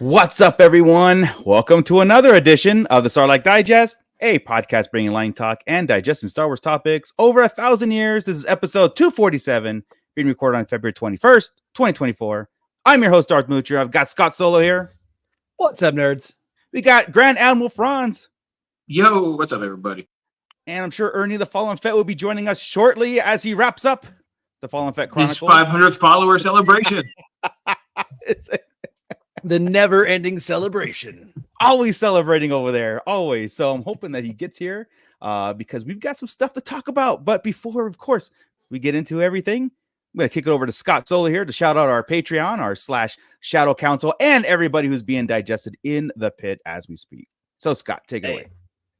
What's up, everyone? Welcome to another edition of the Sarlacc Digest, a podcast bringing line talk and digesting Star Wars topics over 1,000 years. This is episode 247, being recorded on February 21st, 2024. I'm your host, Darth Moocher. I've got Scott Solo here. What's up, nerds? We got Grand Admiral Franz. Yo, what's up, everybody? And I'm sure Ernie the Fallen Fett will be joining us shortly as he wraps up the Fallen Fett Chronicle. His 500th follower celebration. It's The never-ending celebration. always celebrating over there, always. So I'm hoping that he gets here because we've got some stuff to talk about. But before, of course, we get into everything, I'm going to kick it over to Scott Solo here to shout out our Patreon, our /Shadow Council, and everybody who's being digested in the pit as we speak. So, Scott, take it away.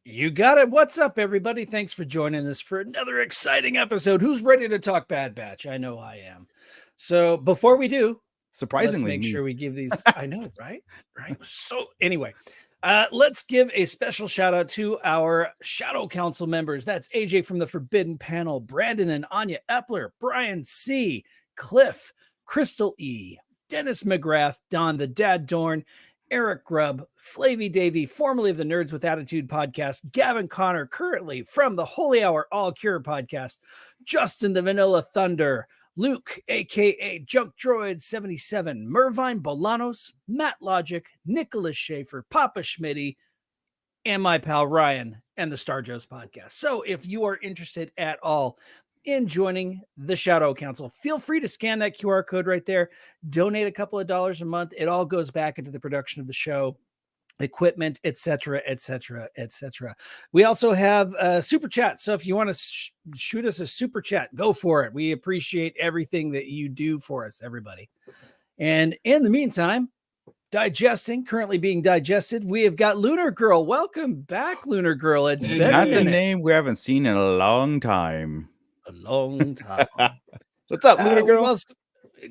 You got it. What's up, everybody? Thanks for joining us for another exciting episode. Who's ready to talk Bad Batch? I know I am. So before we do, Surprisingly, let's make sure we give these. I know, right? Right. So anyway, let's give a special shout out to our Shadow Council members. That's AJ from the Forbidden Panel, Brandon and Anya Epler, Brian C, Cliff, Crystal E, Dennis McGrath, Don the Dad Dorn, Eric Grubb, Flavy Davy, formerly of the Nerds with Attitude podcast, Gavin Connor, currently from the Holy Hour All Cure podcast, Justin the Vanilla Thunder, Luke, aka Junk Droid 77, Mervine Bolanos, Matt Logic, Nicholas Schaefer, Papa Schmitty, and my pal Ryan and the Star Joes podcast. So if you are interested at all in joining the Shadow Council, feel free to scan that QR code right there, donate a couple of dollars a month. It all goes back into the production of the show, equipment, etc., etc., etc. We also have super chat. So if you want to shoot us a super chat, go for it. We appreciate everything that you do for us, everybody. And in the meantime, currently being digested, we have got Lunar Girl. Welcome back, Lunar Girl. It's been That's a a minute. name we haven't seen in a long time. A long time. What's up, Lunar We Girl? also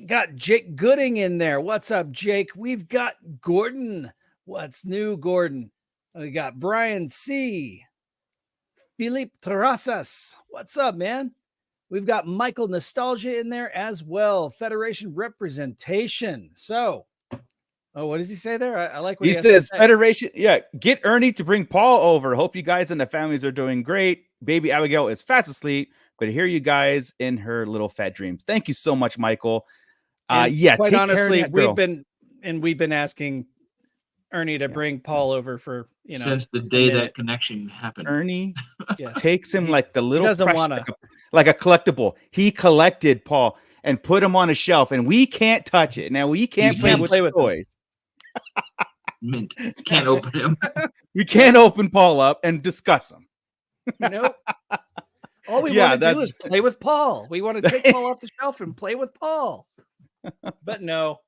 got Jake Gooding in there. What's up, Jake? We've got Gordon. What's new, Gordon? We got Brian C. Philippe Terrasas. What's up, man? We've got Michael Nostalgia in there as well. Federation representation. So, what does he say there? I like what He has to says, say. Federation, get Ernie to bring Paul over. Hope you guys and the families are doing great. Baby Abigail is fast asleep, but hear you guys in her little fat dreams. Thank you so much, Michael. And Yeah, quite take care of honestly, that girl. we've been asking Ernie to bring Paul over for Since the day minute. that connection happened. Ernie Yes. takes him like the little doesn't precious- wanna. like a collectible. He collected Paul and put him on a shelf, and we can't touch it. Now we can't You play can't with play with him. toys. Mint. Can't open him. We can't open Paul up and discuss him. Nope. All we Yeah, want to do that's- is play with Paul. We want to take Paul off the shelf and play with Paul. But no.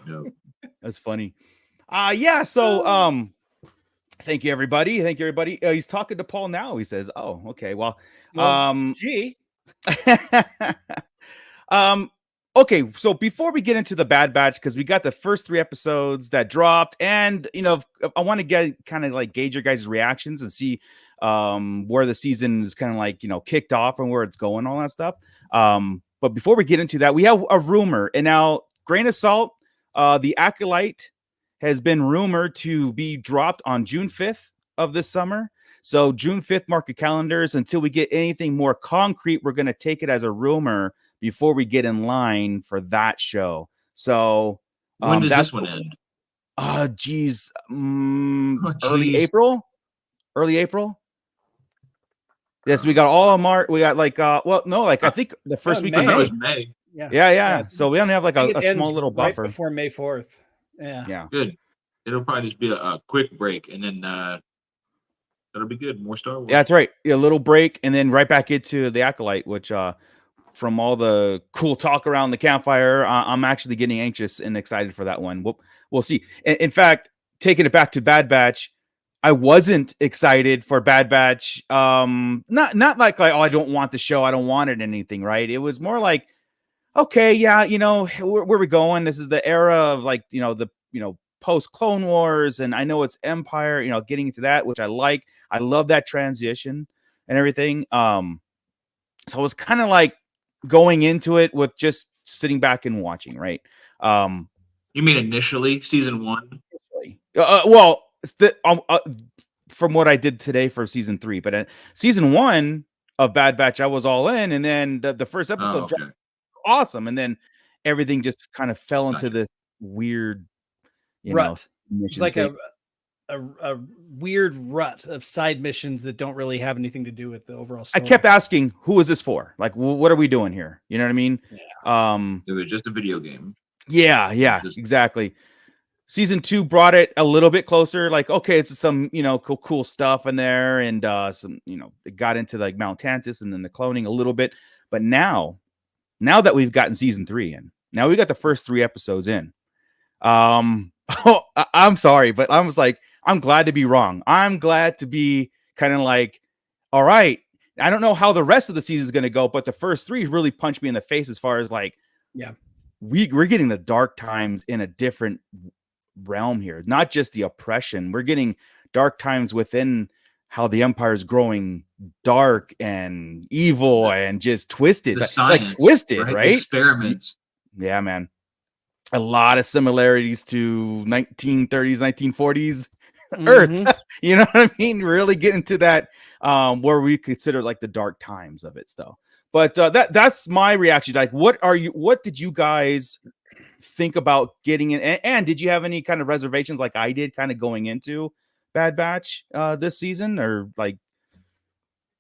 No. That's funny. Yeah. So, thank you, everybody. Thank you, everybody. He's talking to Paul now. He says, "Oh, okay. Well, Gee. okay. So before we get into the Bad Batch, because we got the first 3 episodes that dropped, and I want to get kind of like gauge your guys' reactions and see where the season is kind of like kicked off and where it's going, all that stuff. But before we get into that, we have a rumor, and now grain of salt. The Acolyte has been rumored to be dropped on June 5th of this summer. So June 5th, mark your calendars. Until we get anything more concrete, we're going to take it as a rumor before we get in line for that show. So When does that's this one end? geez. geez. Early April. Yes, we got all of March. We got like I think the first week I of thought it May. was May. Yeah. So we only have like I think a it ends small little right buffer. before May 4th. Yeah. Yeah. Good. It'll probably just be a quick break, and then that'll be good. More Star Wars. Yeah, that's right. A little break, and then right back into the Acolyte, which from all the cool talk around the campfire, I'm actually getting anxious and excited for that one. We'll see. In fact, taking it back to Bad Batch, I wasn't excited for Bad Batch. Not like I don't want the show, I don't want it, anything, right? It was more like, okay, yeah, where we going? This is the era of the post Clone Wars, and I know it's Empire, getting into that, which I like. I love that transition and everything. So it was kind of like going into it with just sitting back and watching, right? You mean initially season 1? Well, it's from what I did today for season 3, but season 1 of Bad Batch, I was all in, and then the first Oh, episode okay. awesome, and then everything just kind of fell into Gotcha. this weird, Rut. It's mission like thing. a weird rut of side missions that don't really have anything to do with the overall I story. kept asking, who is this for? Like, what are we doing here? You know what I mean? It was just a video game. Yeah, Just- exactly. Season 2 brought it a little bit closer. Like, okay, it's some, cool stuff in there, and some, it got into like Mount Tantus and then the cloning a little bit. But now that we've gotten season 3 in, now we got the first 3 episodes in. I'm sorry, but I was like, I'm glad to be wrong. I'm glad to be kind of like, all right, I don't know how the rest of the season is going to go, but the first 3 really punched me in the face as far as like, yeah, we're getting the dark times in a different realm here, not just the oppression. We're getting dark times within how the Empire is growing dark and evil and just twisted, the science, like twisted, right? The experiments. Yeah, man. A lot of similarities to 1930s, 1940s Earth. You know what I mean? Really get into that where we consider like the dark times of it though. But that's my reaction. Like, what did you guys think about getting in? And did you have any kind of reservations like I did kind of going into Bad Batch this season? Or like,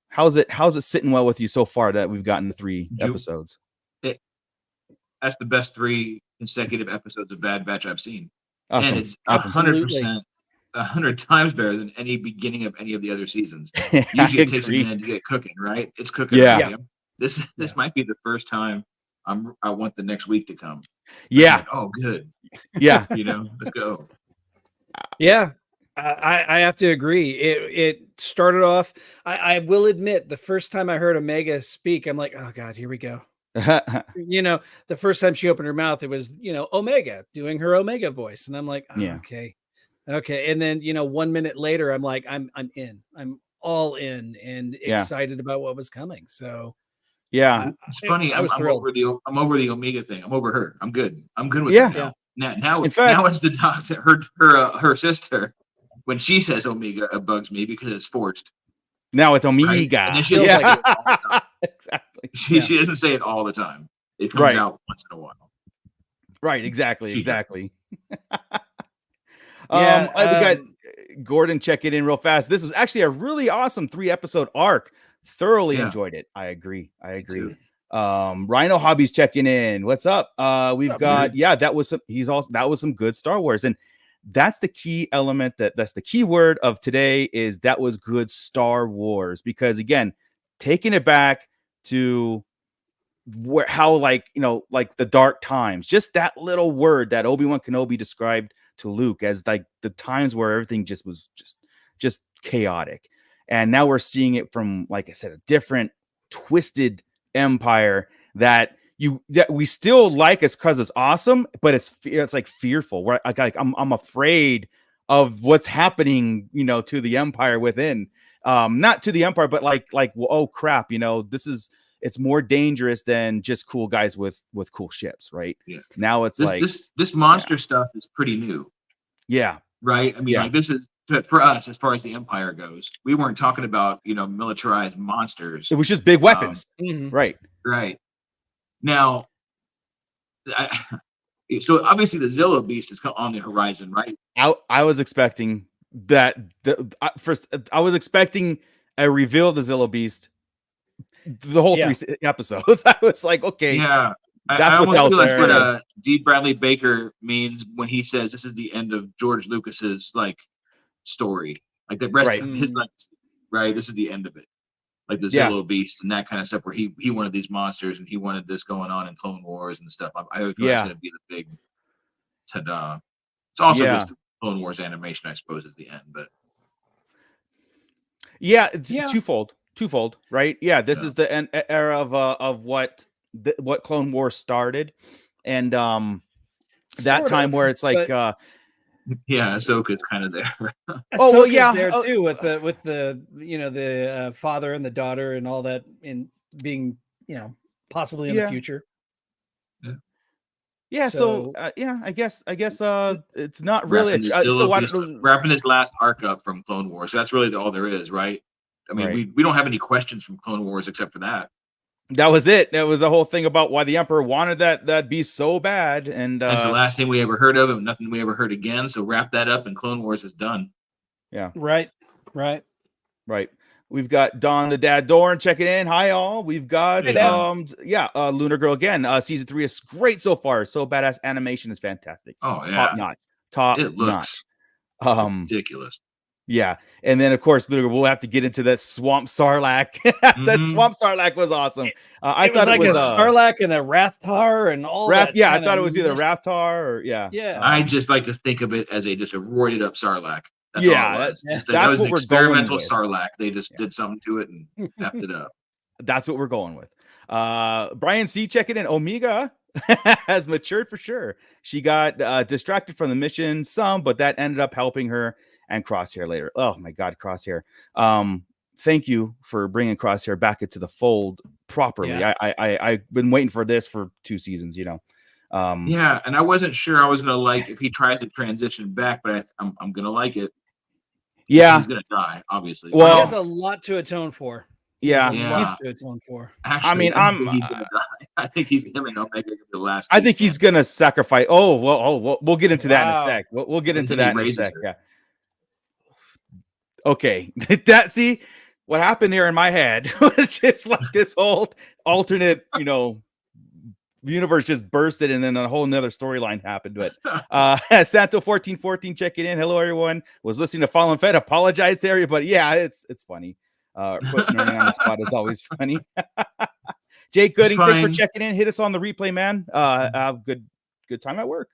how's it sitting well with you so far that we've gotten the 3 episodes? That's the best 3 consecutive episodes of Bad Batch I've seen. Awesome. And it's 100%, 100 times better than any beginning of any of the other seasons. Usually it takes a minute to get cooking, right? It's cooking. Yeah. Right? This might be the first time I want the next week to come. Yeah. Like, oh, good. Yeah. Let's go. Yeah. I have to agree. It started off, I will admit, the first time I heard Omega speak, I'm like, oh God, here we go. The first time she opened her mouth, it was, Omega doing her Omega voice. And I'm like, oh, yeah. Okay. And then, 1 minute later, I'm like, I'm in. I'm all in and excited about what was coming. So yeah. It's funny. I'm over the Omega thing. I'm over her. I'm good. I'm good with it now. Yeah. Now in fact, now it's the doctor, her sister. When she says Omega, it bugs me because it's forced. Now it's Omega. Right? And then she doesn't say it all the time. Exactly. She doesn't say it all the time. It comes out once in a while. Right. Exactly. We got Gordon checking in real fast. This was actually a really awesome 3-episode arc. Thoroughly enjoyed it. I agree. Rhino Hobbies checking in. What's up? We've got dude? That was some good Star Wars, and that's the key element. That's the key word of today is that was good Star Wars, because again, taking it back to how like the dark times, just that little word that Obi-Wan Kenobi described to Luke as like the times where everything just was just chaotic. And now we're seeing it from, like I said, a different twisted empire that we still like us because it's awesome, but it's like fearful. Where I'm afraid of what's happening, to the empire within. Not to the empire, but like oh crap, it's more dangerous than just cool guys with cool ships, right? Yeah. Now it's this monster stuff is pretty new. Yeah. Right. I mean, like this is for us as far as the empire goes. We weren't talking about militarized monsters. It was just big weapons. Right. Right. Now, so obviously the Zillo Beast is on the horizon, right? I was expecting that. First, I was expecting a reveal of the Zillo Beast. The whole 3 episodes. I was like, okay, yeah. That's I what's almost else feel there. that's what D. Bradley Baker means when he says this is the end of George Lucas's story, like the rest of his legacy. Right. This is the end of it. Like the Zillo Beast and that kind of stuff, where he wanted these monsters and he wanted this going on in Clone Wars and stuff. I feel that's going to be the big ta-da. It's also just the Clone Wars animation, I suppose, is the end, but it's twofold, right? Yeah, this is the end era of what Clone Wars started, and that time where it's like. Ahsoka's kind of there. There too, with the father and the daughter and all that, in being possibly in the future. Yeah, so I guess it's not really wrapping this last arc up from Clone Wars. So that's really all there is, right? I mean, we don't have any questions from Clone Wars except for that. That was it. That was the whole thing about why the Emperor wanted that beast so bad, and that's the last thing we ever heard of him. Nothing we ever heard again. So wrap that up, and Clone Wars is done. Yeah. Right. We've got Don the Dad Dorn checking in. Hi all. We've got Lunar Girl again. Season 3 is great so far. So badass. Animation is fantastic. Oh yeah. Top it looks notch. Ridiculous. Yeah. And then of course, Lunar, we'll have to get into that Swamp Sarlacc. That Swamp Sarlacc was awesome. I thought it was a Sarlacc and a Rathtar and all that. Yeah, I thought it was either Rathtar or Yeah. I just like to think of it as just a roided up Sarlacc. That's that was what an we're experimental going with. Sarlacc. They just did something to it and effed it up. That's what we're going with. Brian C checking in. Omega has matured for sure. She got distracted from the mission some, but that ended up helping her and Crosshair later. Oh my God, Crosshair. Thank you for bringing Crosshair back into the fold properly. Yeah. I've been waiting for this for 2 seasons, and I wasn't sure I was gonna like if he tries to transition back, but I'm gonna like it. Yeah, he's gonna die, obviously. Well, he has a lot to atone for. Yeah, he's to atone for. Actually, I think he's him and Omega the last. I think he's gonna sacrifice. We'll get into that in a sec. We'll get into that in a sec. Yeah. Okay, see what happened here in my head was just like this whole alternate, universe just bursted, and then a whole nother storyline happened to it. Santo 1414 checking in. Hello everyone. Was listening to Fallen Fed. Apologize to everybody. Yeah, it's funny. Putting Ernie on the spot is always funny. Jake Gooding, thanks for checking in. Hit us on the replay, man. Good time at work.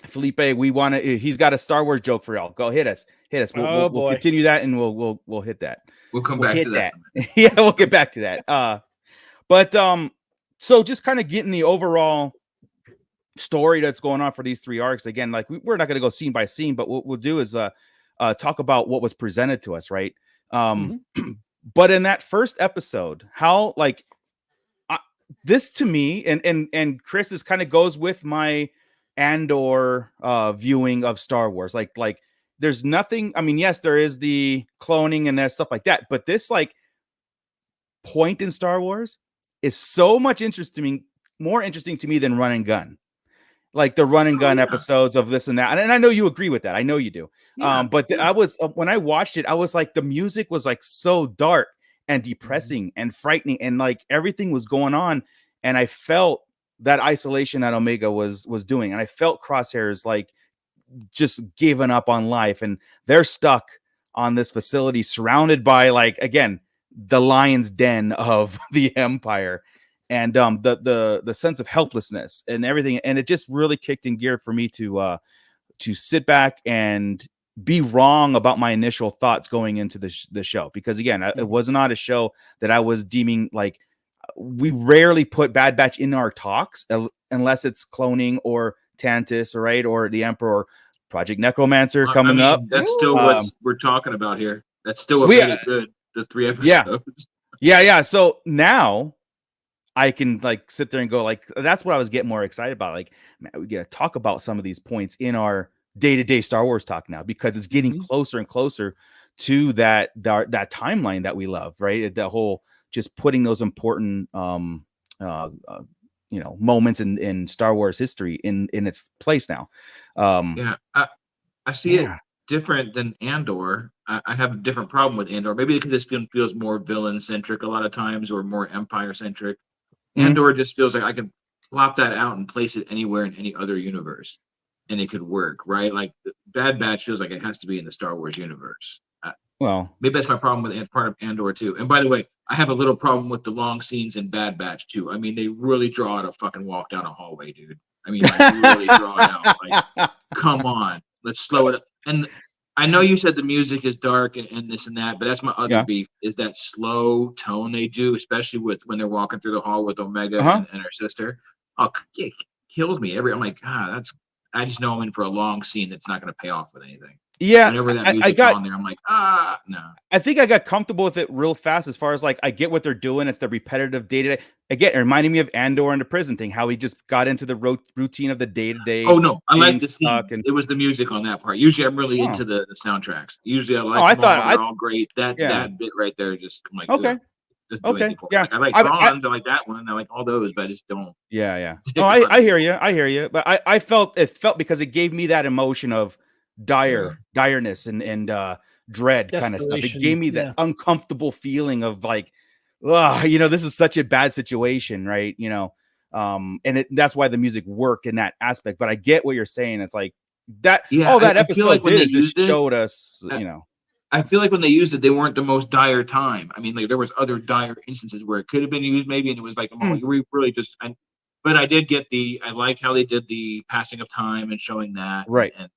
Felipe, he's got a Star Wars joke for y'all. Go hit us. We'll continue that, and we'll hit that. We'll come back to that. Yeah, we'll get back to that. But so just kind of getting the overall story that's going on for these 3 arcs. Again, like we're not going to go scene by scene, but what we'll do is talk about what was presented to us, right? But in that first episode, how this to me, and Chris, this kind of goes with my Andor viewing of Star Wars. Like there's nothing. I mean, yes, there is the cloning and that stuff like that, but this point in Star Wars is so much more interesting to me than Run and Gun. Like the Run and Gun episodes of this and that. And I know you agree with that. I know you do. But I was, when I watched it, I was like, the music was so dark and depressing and frightening, and everything was going on. And I felt that isolation that Omega was doing. And I felt Crosshair's just giving up on life, and they're stuck on this facility surrounded by again, the lion's den of the Empire. And the sense of helplessness and everything, and it just really kicked in gear for me to sit back and be wrong about my initial thoughts going into the show, because again, it was not a show that I was deeming we rarely put Bad Batch in our talks unless it's cloning or Tantus, or the Emperor or Project Necromancer coming up. That's still what we're talking about here. That's still what made it good. The 3 episodes. Yeah. So now I can sit there and go that's what I was getting more excited about. Man, we get to talk about some of these points in our day-to-day Star Wars talk now, because it's getting closer and closer to that timeline that we love, right? The whole just putting those important moments in Star Wars history in its place now. I see it different than Andor. I have a different problem with Andor, maybe because this film feels more villain centric a lot of times, or more Empire centric. Andor just feels like I can plop that out and place it anywhere in any other universe, and it could work, right? Bad Batch feels like it has to be in the Star Wars universe. Well, maybe that's my problem with part of Andor too. And by the way, I have a little problem with the long scenes in Bad Batch too. I mean, they really draw out a fucking walk down a hallway, dude. I mean, really draw it out. Come on, let's slow it up. And I know you said the music is dark and this and that, but that's my other beef, is that slow tone they do, especially when they're walking through the hall with Omega and her sister. Oh, it kills me. I'm like, I just know I'm in for a long scene that's not going to pay off with anything. Yeah, Whenever that I music's got. on there, I'm like, no. I think I got comfortable with it real fast. As far as like, I get what they're doing. It's the repetitive day to day. Again, it reminded me of Andor and the prison thing. How he just got into the routine of the day to day. Oh no, I like the stuck scenes. and It was the music on that part. Usually, I'm really oh, into the soundtracks. Usually, I oh, like I them all. thought They're I all great. That yeah. bit right there, just I'm like, Okay. ugh, doesn't do Okay. anything for me. Yeah. Like, I like I Bronze. I like that one. I like all those, but I just don't. yeah. Yeah. Didn't Oh, run I me. hear you. I hear you. But I felt it felt because it gave me that emotion of Yeah. direness and dread kind of stuff. It Desperation. gave me that Yeah. uncomfortable feeling of like, you know, this is such a bad situation, right? You know, and that's why the music worked in that aspect. But I get what you're saying. It's like that. Yeah, All that I feel episode like when did they is just used it, showed us, I, you know. I feel like when they used it, they weren't the most dire time. I mean, like there was other dire instances where it could have been used, maybe, and it was like, oh, Mm, you really just. But I did get I liked how they did the passing of time and showing that, right. and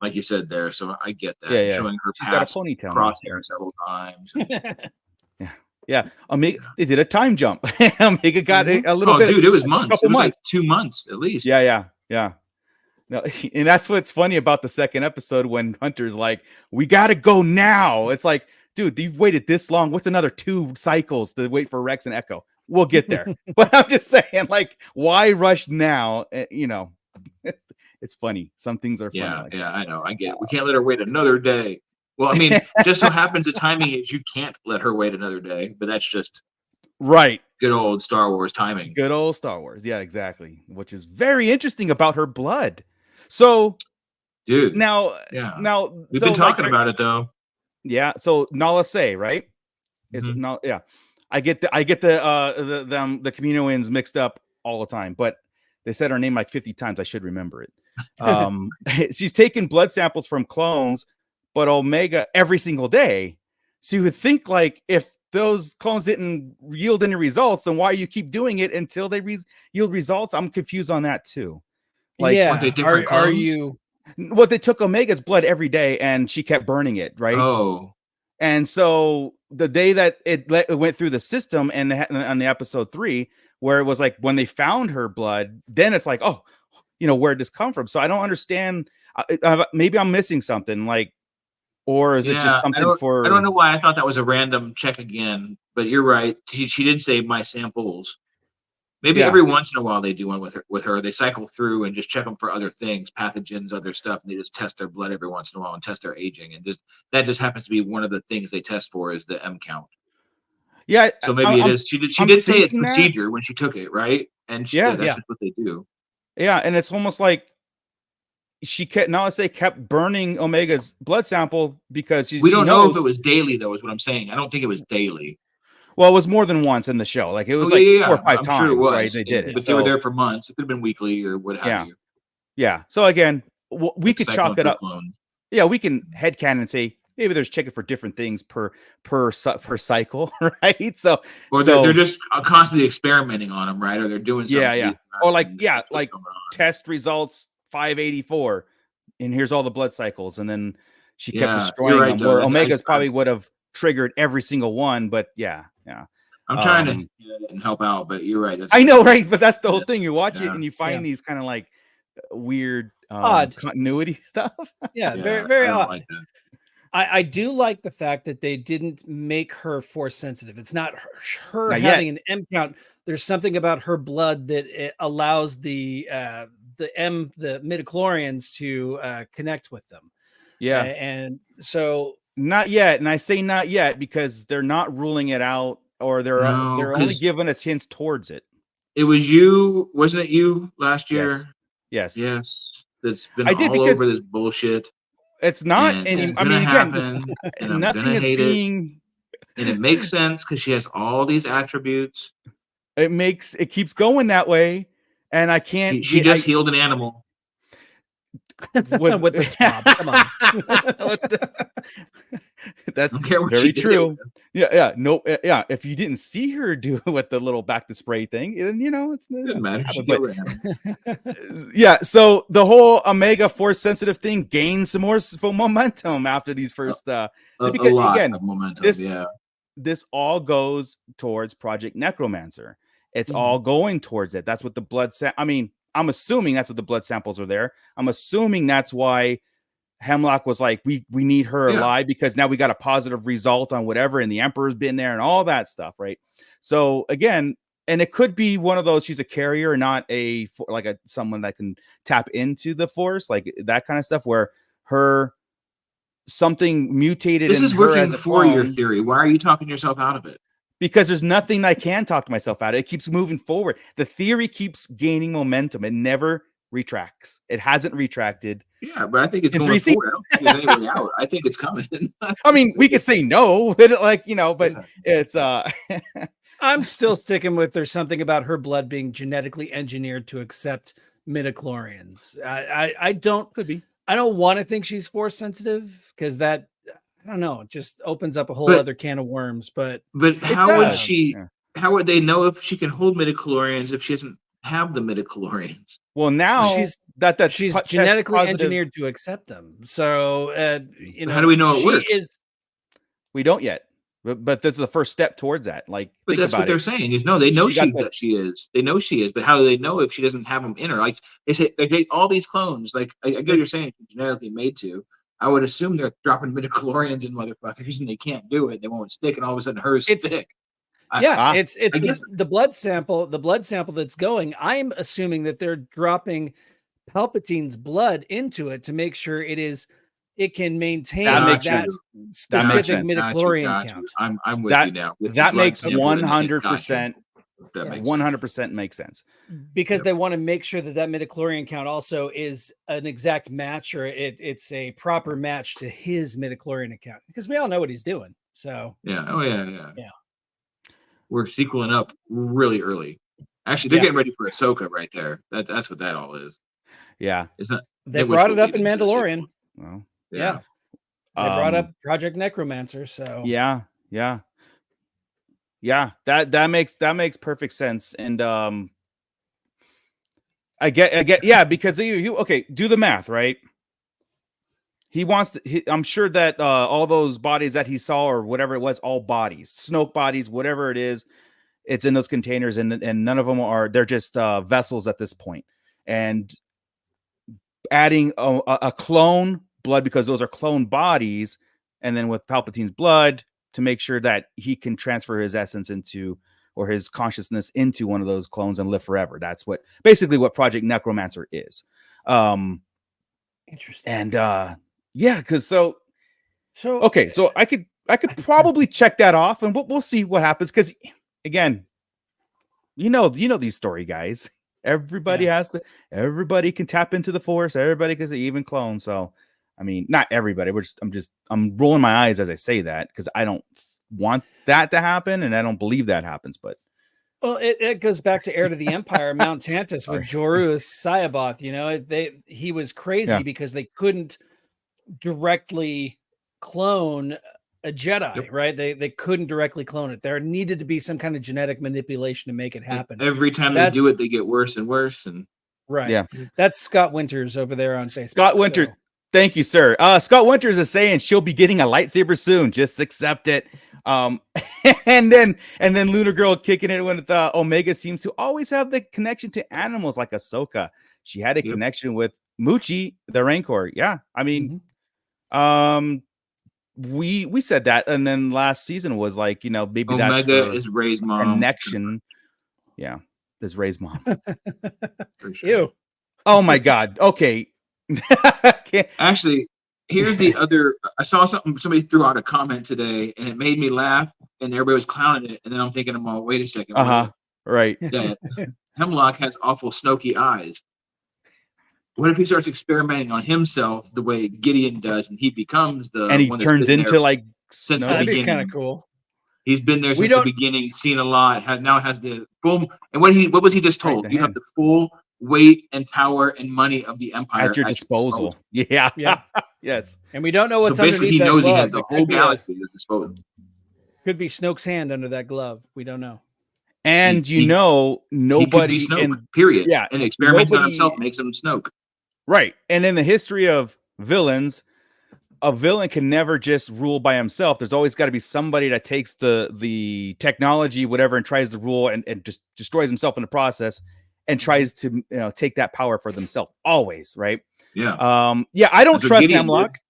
like you said there, so I get that. Yeah. And Yeah. showing her She's got a past ponytail now. crosshair several times. Yeah. Yeah. Omega, they did a time jump. Omega got Mhm. a little Oh, bit, dude, it was a months. It couple was like months. 2 months at least. Yeah. Yeah. Yeah. No, and that's what's funny about the second episode when Hunter's like, "We got to go now." It's like, dude, you've waited this long. What's another 2 cycles to wait for Rex and Echo? We'll get there. But I'm just saying, like, why rush now? You know, it's funny. Some things are funny. Yeah, Like yeah, I know. I get it. We can't let her wait another day. Well, I mean, just so happens the timing is you can't let her wait another day, but that's just right. good old Star Wars timing. Good old Star Wars. Yeah, exactly. Which is very interesting about her blood. So Dude, now, yeah. We've so been talking like, about it though. yeah. So Nala Se, right? It's Mhm. no, yeah. I get the the Kaminoans mixed up all the time, but they said her name like 50 times. I should remember it. She's taking blood samples from clones, but Omega every single day. So you would think like if those clones didn't yield any results, then why you keep doing it until they yield results? I'm confused on that too. Like, yeah. Are they different Are clones? you? well, they took Omega's blood every day, and she kept burning it, right? Oh, And so the day that it went through the system, and on the episode 3, where it was like when they found her blood, then it's like, oh, you know, where'd this come from? So I don't understand. Maybe I'm missing something, like, or is it just yeah. something I don't know why I thought that was a random check again, but you're right. She did say my samples. Maybe Yeah. every once in a while they do one with her. They cycle through and just check them for other things, pathogens, other stuff, and they just test their blood every once in a while and test their aging. And that just happens to be one of the things they test for is the M count. Yeah. So maybe it is. She did say it's procedure when she took it, right? And that's just what they do. Yeah, and it's almost like she kept burning Omega's blood sample because we don't know if it was daily though. Is what I'm saying. I don't think it was daily. Well, it was more than once in the show. Like it was 4 or 5 times, sure it was. Right? They did it, but they were there for months. It could have been weekly or what have you. Yeah. So again, we could chalk it up. Clones. Yeah, we can headcanon and say maybe there's checking for different things per cycle, right? So, or they're just constantly experimenting on them, right? Or they're doing something. Yeah. Or like test results 584, and here's all the blood cycles, and then she kept destroying them. Where Omega's probably would have triggered every single one, but yeah. I'm trying to and help out, but you're right. I know, right? But that's the whole thing. You watch it and you find these kind of like weird odd continuity stuff. Yeah, very, very odd. Like I do like the fact that they didn't make her force sensitive. It's not her having an M count. There's something about her blood that it allows the midichlorians to connect with them. Yeah, and so not yet. And I say not yet because they're not ruling it out, or they're only giving us hints towards it. It was you, wasn't it you last year? Yes. That's been all over this bullshit. It's not. And I mean, happen, and nothing is being. And it makes sense because she has all these attributes. It keeps going that way, and I can't. She just healed an animal. With the swab. Come on. That's very true. Yeah. No. Yeah. If you didn't see her do with the little back to spray thing, then it's doesn't matter. Yeah. So the whole Omega force sensitive thing gains some more momentum after these first. Because a lot of momentum. This all goes towards Project Necromancer. It's all going towards it. That's what the blood. I'm assuming that's what the blood samples are there. I'm assuming that's why Hemlock was like, we need her Yeah. alive because now we got a positive result on whatever, and the Emperor's been there and all that stuff, right? So again, and it could be one of those, she's a carrier, not a like a someone that can tap into the Force, like that kind of stuff, where her something mutated. This in is her working as a for your clone. theory. Why are you talking yourself out of it? Because there's nothing I can talk to myself out of. It keeps moving forward. The theory keeps gaining momentum. It never retracts. It hasn't retracted. Yeah, but I think it's In going 3 forward. I don't think there's any way out. I think it's coming. I mean, we could say no, but like, you know, but it's I'm still sticking with there's something about her blood being genetically engineered to accept midichlorians. I don't could be. I don't want to think she's force sensitive because that, I don't know, it just opens up a whole But- other can of worms. But But how would does. she? Yeah. How would they know if she can hold midichlorians if she doesn't have the midichlorians? Well, now She's- that she's test genetically positive- engineered to accept them. So, you know, How do we know it she works? is. We don't yet, but that's the first step towards that. Like, But think that's what about they're it. saying. Is no, they know She got the- that she is. They know she is. But how do they know if she doesn't have them in her? Like they say, like all these clones. Like I get what you're saying, genetically made to. I would assume they're dropping midichlorians in motherfuckers, and they can't do it. They won't stick, and all of a sudden hers It's- stick. Yeah, it's I guess- the blood sample. The blood sample that's going. I'm assuming that they're dropping Palpatine's blood into it to make sure it can maintain That that, makes sense. That makes specific sense. midichlorian count. I'm with That- you now. With the That blood makes sample and the- 100%. That makes sense. 100% makes sense. Because Yep. they want to make sure that that midichlorian count also is an exact match, or it's a proper match to his midichlorian account. Because we all know what he's doing. So Yeah. Oh yeah. Yeah. We're sequeling up really early. Actually, they're Yeah. getting ready for Ahsoka right there. That's what that all is. Yeah. It's not. they which brought will it up lead in into the Mandalorian. sequel. Well, Yeah. They brought um, up Project Necromancer. So Yeah. That makes perfect sense. And I get yeah, because you okay, do the math, right? He wants I'm sure that all those bodies that he saw or whatever it was, all bodies, Snoke bodies, whatever it is, it's in those containers, and none of them they're just vessels at this point. And adding a clone blood, because those are clone bodies, and then with Palpatine's blood to make sure that he can transfer his essence into, or his consciousness into, one of those clones and live forever. That's basically what Project Necromancer is. interesting. And yeah, because so So I could probably check that off, and we'll see what happens. Because again, you know these story guys. Everybody everybody can tap into the Force. Everybody can even clone. So I mean, not everybody. I'm rolling my eyes as I say that, because I don't want that to happen, and I don't believe that happens. But well, it goes back to Heir to the Empire, Mount Tantus Sorry. with Joru Sayaboth. You know, he was crazy Yeah. because they couldn't directly clone a Jedi, Yep. right? They couldn't directly clone it. There needed to be some kind of genetic manipulation to make it happen. Every time That's- they do it, they get worse and worse. And Right. Yeah. That's Scott Winters over there on Facebook. Scott Winters, so- thank you, sir. Scott Winters is saying she'll be getting a lightsaber soon. Just accept it. And then Lunar Girl kicking it with Omega seems to always have the connection to animals like Ahsoka. She had a Yep. connection with Muchi, the Rancor. Yeah, I mean, Mhm. we said that, and then last season was like, maybe that's Omega her is Ray's mom. connection. Yeah, is Ray's mom. For sure. Ew. Oh my God. Okay. Can't- Actually, here's the other. I saw somebody threw out a comment today, and it made me laugh, and everybody was clowning it. And then I'm thinking, wait a second. Right. That Hemlock has awful snoky eyes. What if he starts experimenting on himself the way Gideon does, and he becomes the And he one that's turns been into there like since Snoke. the That'd be beginning? kind of cool. He's been there We since the don't- beginning, seen a lot. Has the full. And what was he just Right, told? the You have hand. the full weight and power and money of the Empire at your disposal. Yeah. Yeah. Yes. And we don't know what's So basically, underneath he that knows he glove. has the It whole could be galaxy at his disposal. Could be Snoke's hand under that glove. We don't know. And He- nobody He could be Snoke, period. yeah, And experimenting on nobody- himself makes him Snoke. right. And in the history of villains, a villain can never just rule by himself. There's always got to be somebody that takes the technology, whatever, and tries to rule and just destroys himself in the process. and tries to take that power for themselves always, right? Yeah. Yeah, I don't That's what trust Gideon Hemlock. did.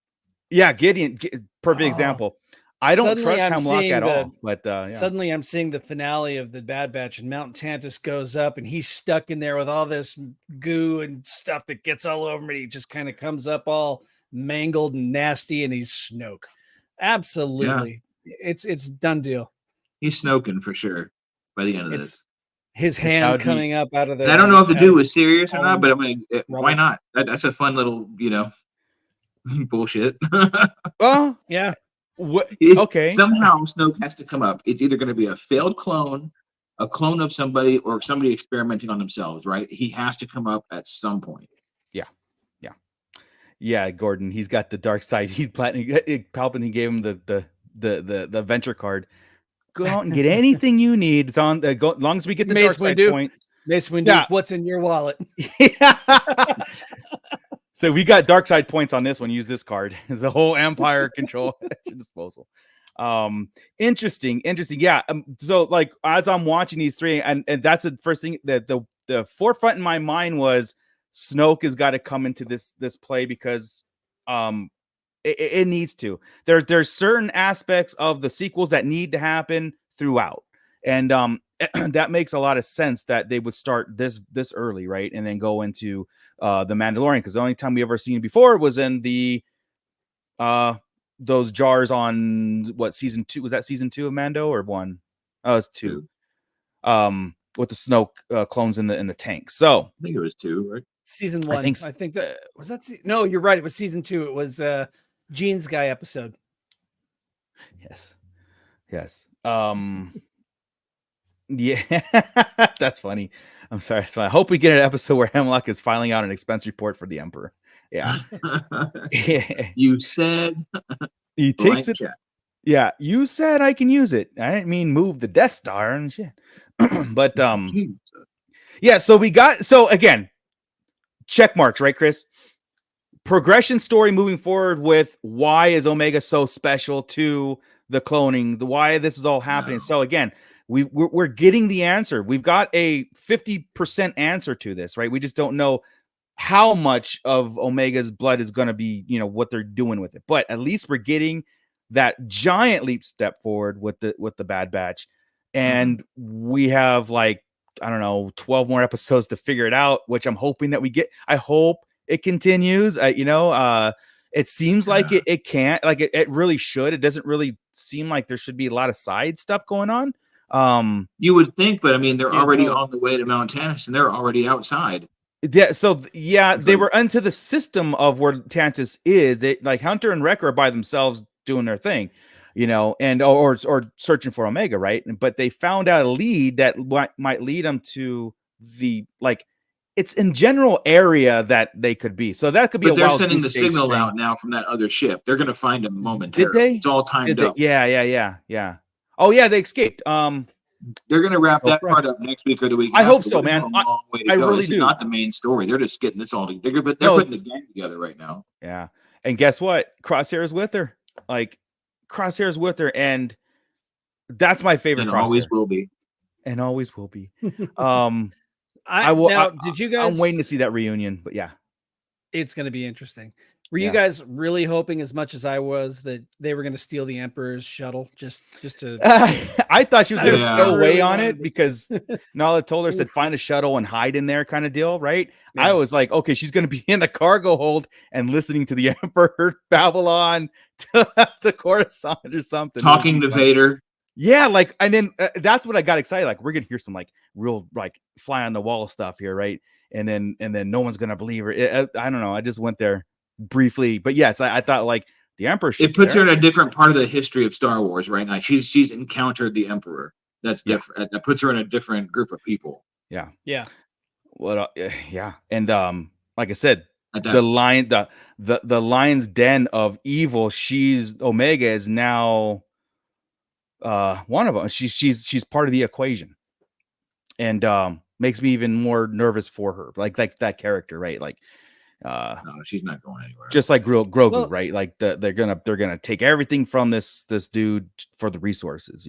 Yeah, Gideon, perfect Oh. example. I don't Suddenly trust I'm Hemlock seeing at the- all. But yeah. Suddenly I'm seeing the finale of the Bad Batch, and Mount Tantus goes up and he's stuck in there with all this goo and stuff that gets all over him. And he just kind of comes up all mangled and nasty, and he's Snoke. Absolutely. It's done deal. He's Snoking for sure by the end of It's this. his How'd hand he- coming up out of the. And I don't know if the out dude of- was serious or not, but I mean, rubble. why not? That's a fun little, bullshit. Oh, Yeah. what? It's- Okay. Somehow Snoke has to come up. It's either going to be a failed clone, a clone of somebody, or somebody experimenting on themselves, right? He has to come up at some point. Yeah, Gordon. He's got the dark side. He's Palpatine gave him the venture card. Go out and get anything you need. It's on. As long as we get the Mace dark side Windu. point. Mace Windu, Yeah. what's in your wallet? So we got dark side points on this one. Use this card. It's a whole empire control at your disposal. Interesting. Yeah. So like as I'm watching these three, and that's the first thing that the forefront in my mind was Snoke has got to come into this play because it needs to. There's certain aspects of the sequels that need to happen throughout, and that makes a lot of sense that they would start this early, right, and then go into the Mandalorian, because the only time we ever seen it before was in the those jars on what, season 2? Was that season 2 of Mando or 1? Oh, it's 2. With the Snoke clones in the tank. So I think it was 2, right? Season 1. think I think that was that. No, you're right. It was season 2. It was Gene's guy episode. yes. Yeah, that's funny. I'm sorry. So I hope we get an episode where Hemlock is filing out an expense report for the Emperor. Yeah. You said He blank takes it. check. Yeah, you said I can use it. I didn't mean move the Death Star and shit. But Jeez. yeah, so again, check marks, right, Chris? Progression story moving forward with why is Omega so special to the cloning, the why this is all happening. No. So again, we're getting the answer. We've got a 50% answer to this, right? We just don't know how much of Omega's blood is going to be, what they're doing with it. But at least we're getting that giant leap step forward with the Bad Batch, and we have 12 more episodes to figure it out, which I'm hoping that we get. I hope it continues. It seems like it can't, it really should. It doesn't really seem like there should be a lot of side stuff going on. You would think, but I mean, they're Yeah, already no. on the way to Mount Tantus, and they're already outside. Yeah, so yeah, they So- were into the system of where Tantus is. They Hunter and Wrecker are by themselves doing their thing, and or searching for Omega, right? But they found out a lead that might lead them to the it's in general area that they could be. So that could be. But they're wild sending the goose chase signal thing. out now from that other ship. They're going to find them momentarily. they? It's all timed Did they? up. Yeah. Oh yeah, they escaped. They're going to wrap that correct. part up next week or the week. I hope after. so, They have man. a long way to I go. really This is do. not the main story. They're just getting this all together. They're No. putting the gang together right now. Yeah. And guess what? Crosshair's with her. Crosshair's with her, and that's my favorite. And Crosshair. always will be. And always will be. I will. Now, I- did you guys? I'm waiting to see that reunion, but yeah. It's going to be interesting. Were Yeah. you guys really hoping, as much as I was, that they were going to steal the Emperor's shuttle just to? I thought she was going to Yeah. stow away really on wanted it because Nala told her, said, find a shuttle and hide in there kind of deal, right? Yeah. I was like, okay, she's going to be in the cargo hold and listening to the Emperor Babylon to Coruscant or something. Talking to Vader. Yeah, and then that's what I got excited. We're gonna hear some real fly on the wall stuff here, right? And then no one's gonna believe her. I don't know. I just went there briefly, but yes, I thought the Emperor. It puts her in a different part of the history of Star Wars right now. She's encountered the Emperor. That's Yeah. different. That puts her in a different group of people. Yeah. Well, Yeah, and like I said, At that the lion, the lion's den of evil. Omega is now one of them. She's part of the equation, and makes me even more nervous for her. Like that character, right? no, she's not going anywhere. Just like Grogu, Well- right? They're gonna take everything from this dude for the resources,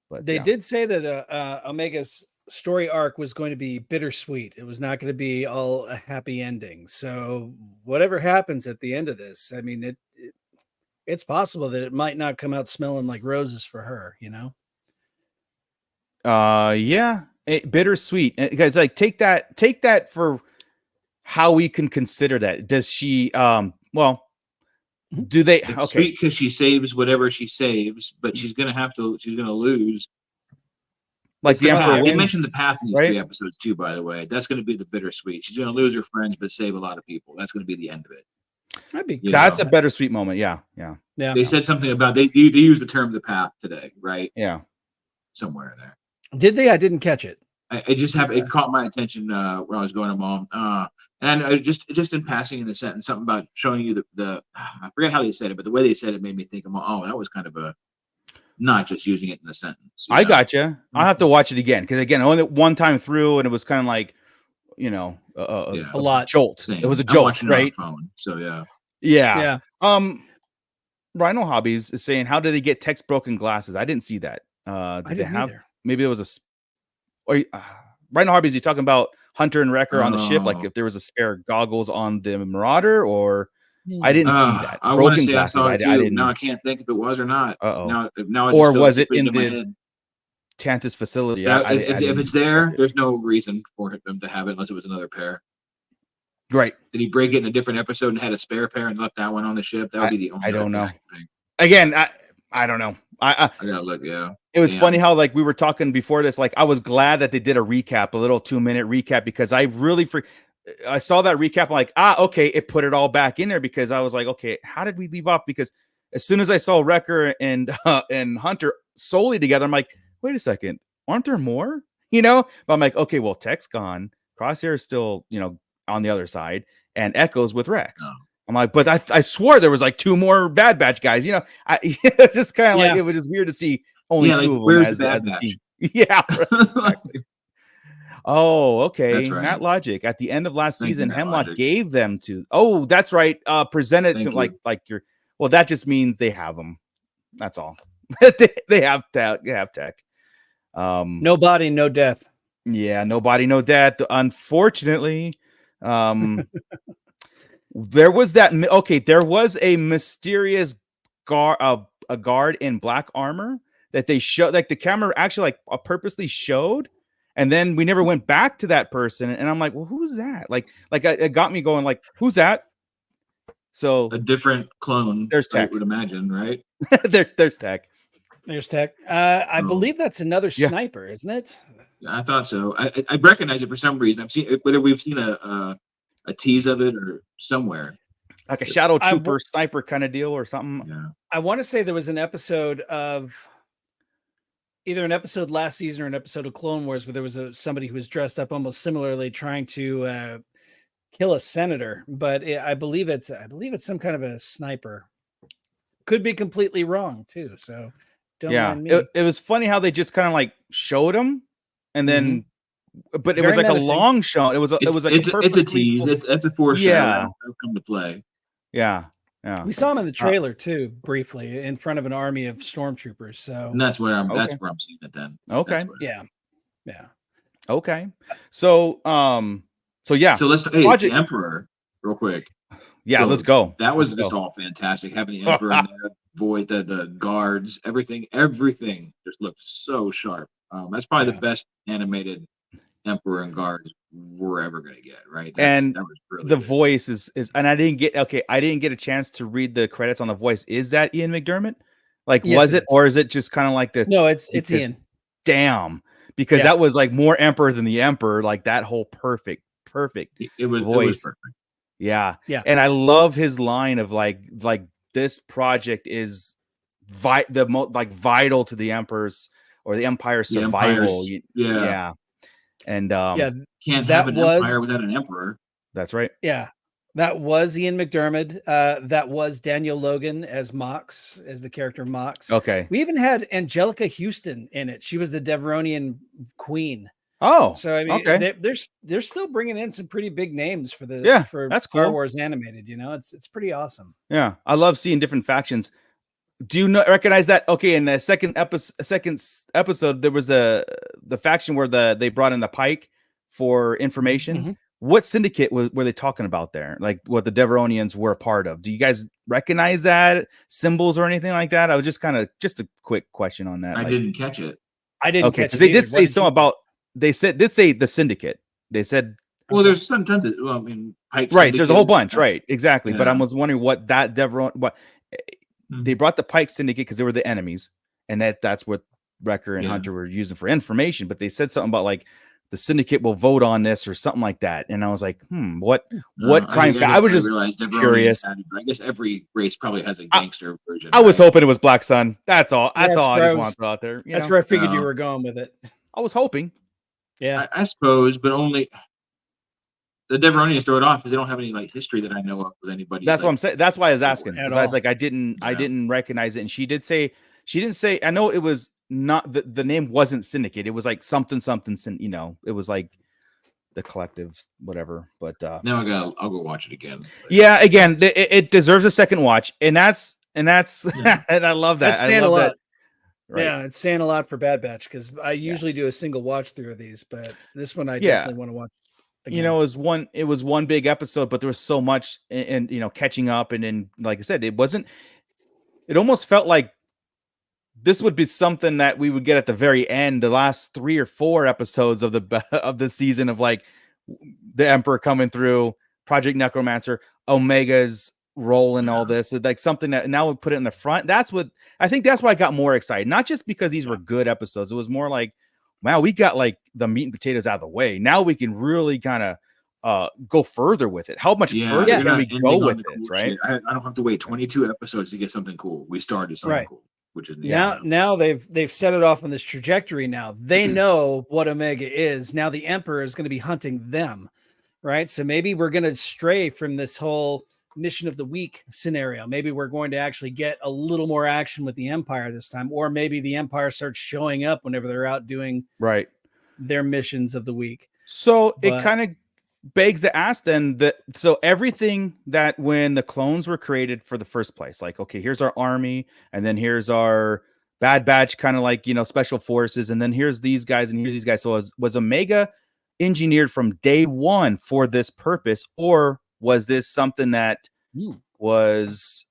But they yeah. did say that Omega's story arc was going to be bittersweet. It was not going to be all a happy ending. So whatever happens at the end of this, I mean, it's possible that it might not come out smelling like roses for her, you know? Yeah, bittersweet. Guys, like take that for how we can consider that. Does she? Well, do they? It's Okay, sweet because she saves whatever she saves, but she's gonna lose. like the Emperor They wins, mentioned the path in these right? 3 episodes too, by the way. That's gonna be the bittersweet. She's gonna lose her friends, but save a lot of people. That's gonna be the end of it. That'd be That's a bittersweet moment. Yeah. They said something about they used the term the path today, right? Yeah. Somewhere in there. Did they? I didn't catch it. It caught my attention when I was going to mom. And I just in passing in the sentence, something about showing you the I forget how they said it, but the way they said it made me think, oh, that was kind of a not just using it in the sentence. I gotcha. I'll have to watch it again because again, only one time through, and it was kind of like, a lot jolt. Same. It was a I'm jolt, watching it on right? the phone, so yeah. Yeah. Rhino Hobbies is saying, how did they get Tech's broken glasses? I didn't see that. Did they have? Either. Maybe it was Rhino Hobbies. You talking about Hunter and Wrecker on the ship? Like if there was a spare goggles on the Marauder, or I didn't see that. I want to say I saw it too. I now I can't think if it was or not. Now or was it in the Tantus facility? Yeah, if it's there, there's no reason for them to have it unless it was another pair. Right. Did he break it in a different episode and had a spare pair and left that one on the ship? That would be the only. I don't know. Thing. Again, I don't know. I gotta look. Yeah. It was funny how like we were talking before this. Like I was glad that they did a recap, a little 2-minute recap, because I really I saw that recap. I'm like, okay, it put it all back in there because I was like, okay, how did we leave off? Because as soon as I saw Wrecker and Hunter solely together, I'm like, wait a second, aren't there more? But I'm like, okay, well, Tech's gone, Crosshair is still, on the other side, and Echo's with Rex. Oh. I'm like, but I swore there was like 2 more Bad Batch guys. It's just kind of like it was just weird to see only 2 of them where's as the Bad the Batch? team. Yeah. Exactly. Oh, okay. That's right. Matt Logic. At the end of last season, Hemlock gave them to. Oh, that's right. Presented to like your. Well, that just means they have them. That's all. they have Tech. They have Tech. No body, no death. Yeah, no body, no death. Unfortunately, there was that. Okay, there was a mysterious guard, a guard in black armor that they showed. Like the camera actually purposely showed. And then we never went back to that person. And I'm like, well, who's that? Like it got me going, like, who's that? So a different clone. There's Tech. I would imagine, right? there's Tech. There's Tech. I believe that's another sniper, isn't it? I thought so. I recognize it for some reason. I've seen whether we've seen a tease of it or somewhere. Like a shadow trooper sniper kind of deal or something. Yeah. I want to say there was an episode of either an episode last season or an episode of Clone Wars where there was somebody who was dressed up almost similarly trying to kill a senator, but I believe it's some kind of a sniper. Could be completely wrong too. So don't mind me. It was funny how they just kind of like showed him, and then, but it was like menacing. A long shot. It was like it's a tease. It's a foreshadow. Yeah, it'll come to play. Yeah. We saw him in the trailer too, briefly, in front of an army of stormtroopers. So and that's where I'm seeing it then. Okay. Yeah. Okay. So yeah. So let's the Emperor real quick. Yeah, let's go. That was just all fantastic. Having the Emperor in there, void the guards, everything just looked so sharp. That's probably the best animated Emperor and guards we're ever gonna get, right? That was really the good. Voice is, and I didn't get a chance to read the credits on the voice. Is that Ian McDermott? Like, yes, was it, or is it just kind of like the? No, it's Ian. Damn, because that was like more Emperor than the Emperor. Like that whole perfect. It was perfect. Yeah. And I love his line of like this project is vital to the Emperor's or the Empire's survival. Yeah. And can't have an empire without an emperor. That's right. Yeah, that was Ian McDermott. That was Daniel Logan as Mox, as the character Mox. Okay. We even had Angelica Houston in it. She was the Deveronian queen. Oh, so I mean, they're still bringing in some pretty big names for that's Star cool. Wars animated. It's pretty awesome. Yeah, I love seeing different factions. Do you recognize that? Okay, in the second episode, there was the faction where they brought in the Pike for information. Mm-hmm. What syndicate were they talking about there? Like what the Deveronians were a part of? Do you guys recognize that symbols or anything like that? I was just a quick question on that. I didn't catch it. I didn't catch it. Because they did say something about. They did say the syndicate. They said. Well, there's sometimes. Well, I mean, Pike right. There's a whole bunch. Right. Exactly. Yeah. But I was wondering what that they brought the Pike Syndicate because they were the enemies, and that's what Wrecker and Hunter were using for information. But they said something about like the Syndicate will vote on this or something like that, and I was like, what crime? I was just curious. I guess every race probably has a gangster version. I was hoping it was Black Sun. That's all. That's all I just want to throw out there. That's where I figured you were going with it. I was hoping. Yeah, I suppose, but only. The Deveronians throw it off because they don't have any like history that I know of with anybody. That's what I'm saying. That's why I was asking. Because I was like, I didn't recognize it. And she didn't say, I know it was not the name wasn't Syndicate. It was like something, it was like the collective, whatever. But now I'll go watch it again. But. Yeah, again, it deserves a second watch. And that's and I love that. I love that. Right. Yeah, it's saying a lot for Bad Batch because I usually do a single watch through of these, but this one I definitely want to watch. Again. It was one big episode, but there was so much and catching up. And then, like I said, it almost felt like this would be something that we would get at the very end, the last 3 or 4 episodes of the season of like the Emperor coming through, Project Necromancer, Omega's role in all this. It's like something that now we put it in the front. That's why I got more excited. Not just because these were good episodes. It was more like, wow, we got like the meat and potatoes out of the way. Now we can really kind of go further with it. How much further can we go with this, right? I don't have to wait 22 episodes to get something cool. We started something cool, which is now they've set it off on this trajectory. Now they know what Omega is. Now the Emperor is going to be hunting them, right? So maybe we're going to stray from this whole mission of the week scenario. Maybe we're going to actually get a little more action with the Empire this time, or maybe the Empire starts showing up whenever they're out doing their missions of the week. So it kind of begs to ask then so everything that when the clones were created for the first place, like, okay, here's our army, and then here's our Bad Batch, kind of like, special forces, and then here's these guys and here's these guys. So was Omega engineered from day one for this purpose, or was this something that was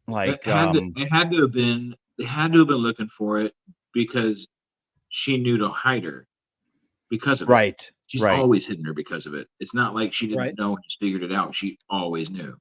like they had to have been looking for it because she knew to hide her because of it. She's always hidden her because of it. It's not like she didn't know and just figured it out. She always knew.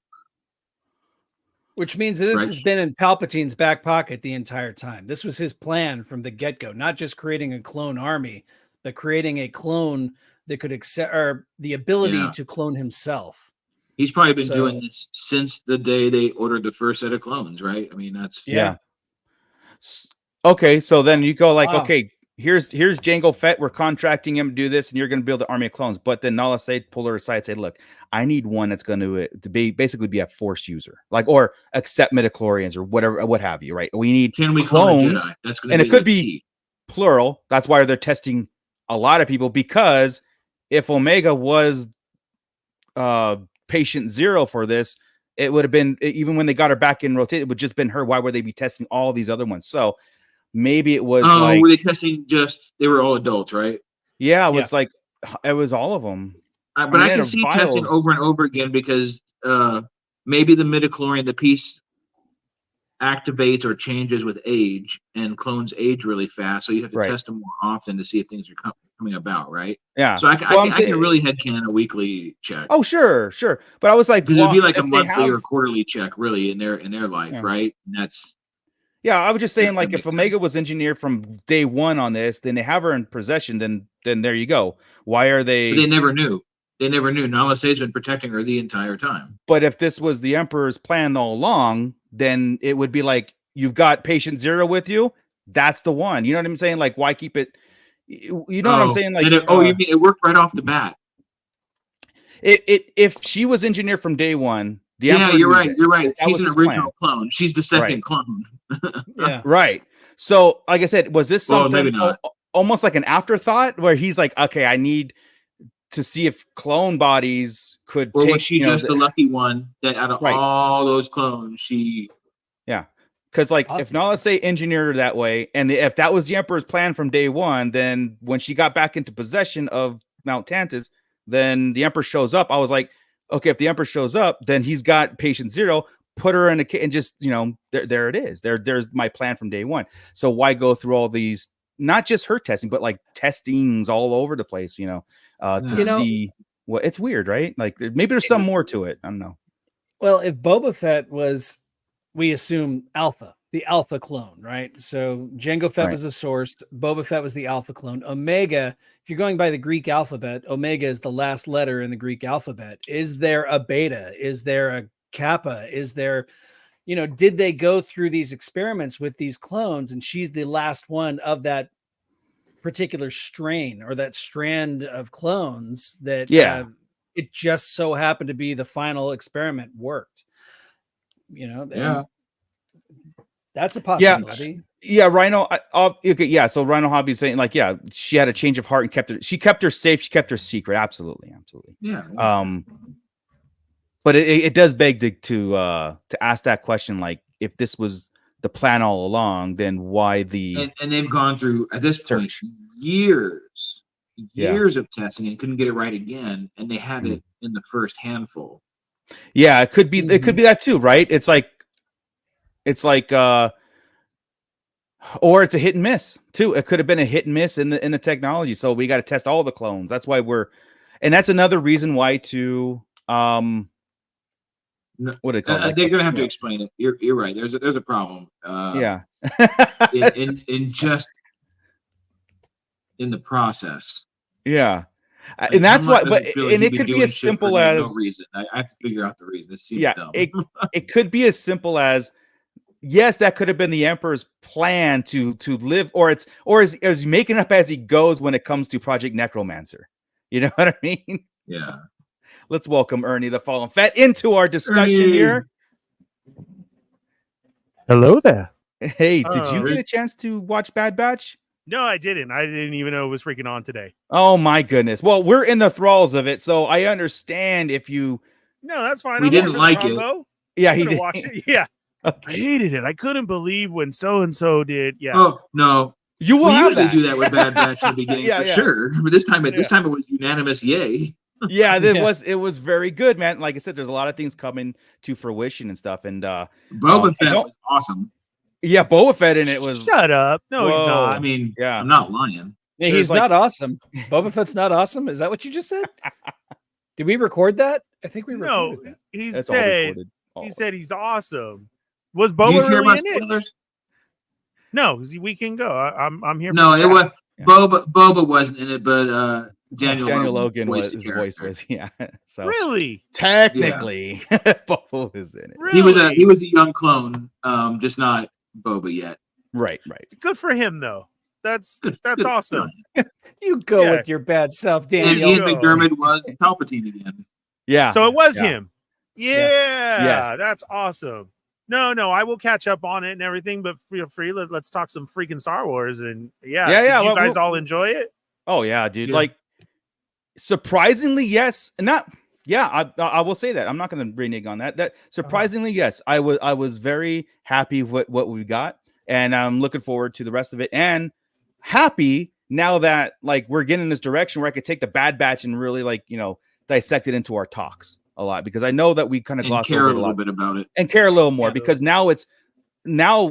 Which means that this has been in Palpatine's back pocket the entire time. This was his plan from the get-go, not just creating a clone army, but creating a clone that could accept or the ability to clone himself. He's probably been doing this since the day they ordered the first set of clones, right? I mean, that's okay. So then you go like, okay, here's Jango Fett. We're contracting him to do this, and you're going to build an army of clones. But then Nala Se pull her aside, and say, look, I need one that's going to be basically be a Force user, like or accept midichlorians or whatever, what have you, right? We need clones, that's and it could be plural. That's why they're testing a lot of people, because if Omega was patient 0 for this, it would have been, even when they got her back in rotation, it would just been her. Why would they be testing all these other ones? So maybe it was were they testing they were all adults, right? Yeah, it was like it was all of them. But I can see testing over and over again because maybe the midichlorian, the piece activates or changes with age, and clones age really fast, so you have to test them more often to see if things are coming about, right? Yeah. So I can really headcanon a weekly check. Oh, sure. But I was like, because it'd be like a monthly or quarterly check, really, in their life, right? And that's I was just saying, like, if Omega was engineered from day one on this, then they have her in possession. Then there you go. Why are they? But they never knew. Nala Se's been protecting her the entire time. But if this was the Emperor's plan all along, then it would be like, you've got patient 0 with you. That's the one. You know what I'm saying? Like, why keep it? You know what I'm saying? Like, you mean it worked right off the bat? If she was engineered from day one, the Emperor you're right. She's an original clone. She's the second clone. Right. So, like I said, was this something maybe not. Almost like an afterthought where he's like, okay, I need to see if clone bodies could or was she just the lucky one that out of all those clones, she Because like if Possibly. Nala say engineered her that way, and if that was the Emperor's plan from day one, then when she got back into possession of Mount Tantus, then the Emperor shows up. I was like, okay, if the Emperor shows up, then he's got patient zero. Put her in and just, you know, there it is. There's my plan from day one. So why go through all these, not just her testing, but like testings all over the place, you know, to see what it's weird, right? Like maybe there's some more to it. I don't know. Well, if Boba Fett was, we assume the Alpha clone, right? So Jango Fett was the source. Boba Fett was the Alpha clone. Omega, if you're going by the Greek alphabet, Omega is the last letter in the Greek alphabet. Is there a beta? Is there a Kappa? Is there, you know, did they go through these experiments with these clones and she's the last one of that particular strain or that strand of clones that it just so happened to be the final experiment worked, you know? That's a possibility. Yeah, Rhino. Okay, yeah. So Rhino Hobby is saying like, yeah, she had a change of heart and kept her. She kept her safe. She kept her secret. Absolutely. Yeah. But it does beg to ask that question, like if this was the plan all along, then why the and they've gone through at this point years of testing and couldn't get it right again, and they had it in the first handful. Yeah, it could be that too, right? It's like or it's a hit and miss too. It could have been a hit and miss in the technology. So we got to test all the clones. That's why and that's another reason why to what they call it? They're gonna have to explain it. You're right. There's a problem. in just in the process. Yeah. Like, and that's why, but it could be as simple as no reason. I have to figure out the reason. This seems dumb. it could be as simple as, yes, that could have been the Emperor's plan to live, or is making up as he goes when it comes to Project Necromancer. You know what I mean? Yeah. Let's welcome Ernie the Fallen Fett into our discussion here. Hello there. Hey, did you get a chance to watch Bad Batch? No, I didn't. I didn't even know it was freaking on today. Oh my goodness. Well, we're in the thralls of it, so I understand if you. No, that's fine. We didn't like it. Yeah, he did. Watch it. Yeah, okay. I hated it. I couldn't believe when so and so did. Yeah. Oh no. You will usually do that with Bad Batch in the beginning for sure. But this time it was unanimous yay. Yeah, it was very good, man. Like I said, there's a lot of things coming to fruition and stuff. And Boba Fett was awesome. Yeah, Boba Fett in it was. Shut up! No, he's not. I mean, I'm not lying. Yeah, he's not awesome. Boba Fett's not awesome. Is that what you just said? Did we record that? I think we recorded that. He said he's awesome. Was Boba really in it? No, we can go. I'm here. No, it was Boba wasn't in it, but Daniel Logan was his voice was So really, technically, Boba was in it. Really? He was a young clone, just not Boba yet. Right. Good for him though. That's awesome. You go with your bad self, Daniel. And Ian McDermott was Palpatine again. Yeah. So it was him. Yeah. That's awesome. No, I will catch up on it and everything, but feel free. Let's talk some freaking Star Wars and Did you guys all enjoy it? Oh yeah, dude. Yeah. Like surprisingly, yes. I will say that. I'm not going to renege on that. That surprisingly, yes. I was very happy with what we got, and I'm looking forward to the rest of it. And happy now that like we're getting in this direction where I could take the Bad Batch and really dissect it into our talks a lot, because I know that we kind of gloss over a little bit about it and care a little more because now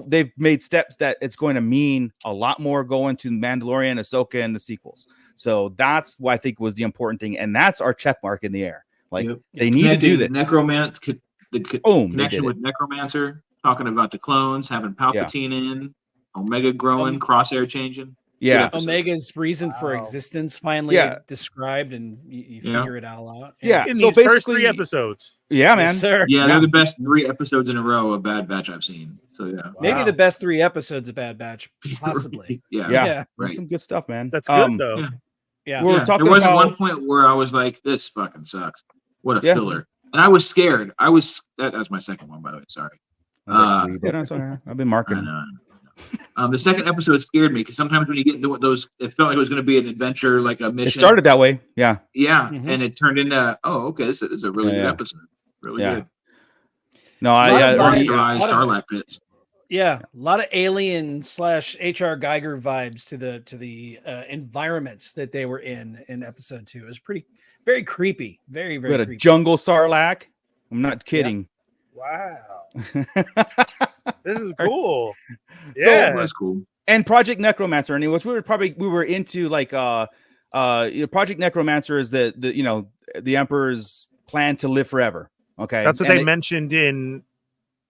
they've made steps that it's going to mean a lot more going to Mandalorian, Ahsoka, and the sequels. So that's what I think was the important thing, and that's our check mark in the air. Like they need to do that. Connection with Necromancer, talking about the clones, having Palpatine in, Omega growing, Crosshair changing. Yeah, Omega's reason for existence finally described, and you figure it all out. Yeah, in these first 3 episodes. Yeah, man. Yes, sir. Yeah, they're the best 3 episodes in a row of Bad Batch I've seen. So maybe the best 3 episodes of Bad Batch, possibly. Yeah. Right. Some good stuff, man. That's good though. Yeah. We're talking there was about one point where I was like, "This fucking sucks. What a filler!" And I was scared. That's my second one, by the way. Sorry. I've been marking. The second episode scared me because sometimes when you get into those, it felt like it was going to be an adventure, like a mission. It started that way, yeah, and it turned into, this is a really good episode, really good. No, Sarlacc pits. a lot of alien / H.R. Geiger vibes to the environment that they were in episode 2. It was very creepy, very we had creepy. A jungle Sarlacc. I'm not kidding. Wow, this is cool. Yeah, so, that's cool. And Project Necromancer, and which we were into like Project Necromancer is the Emperor's plan to live forever. Okay, that's what they mentioned in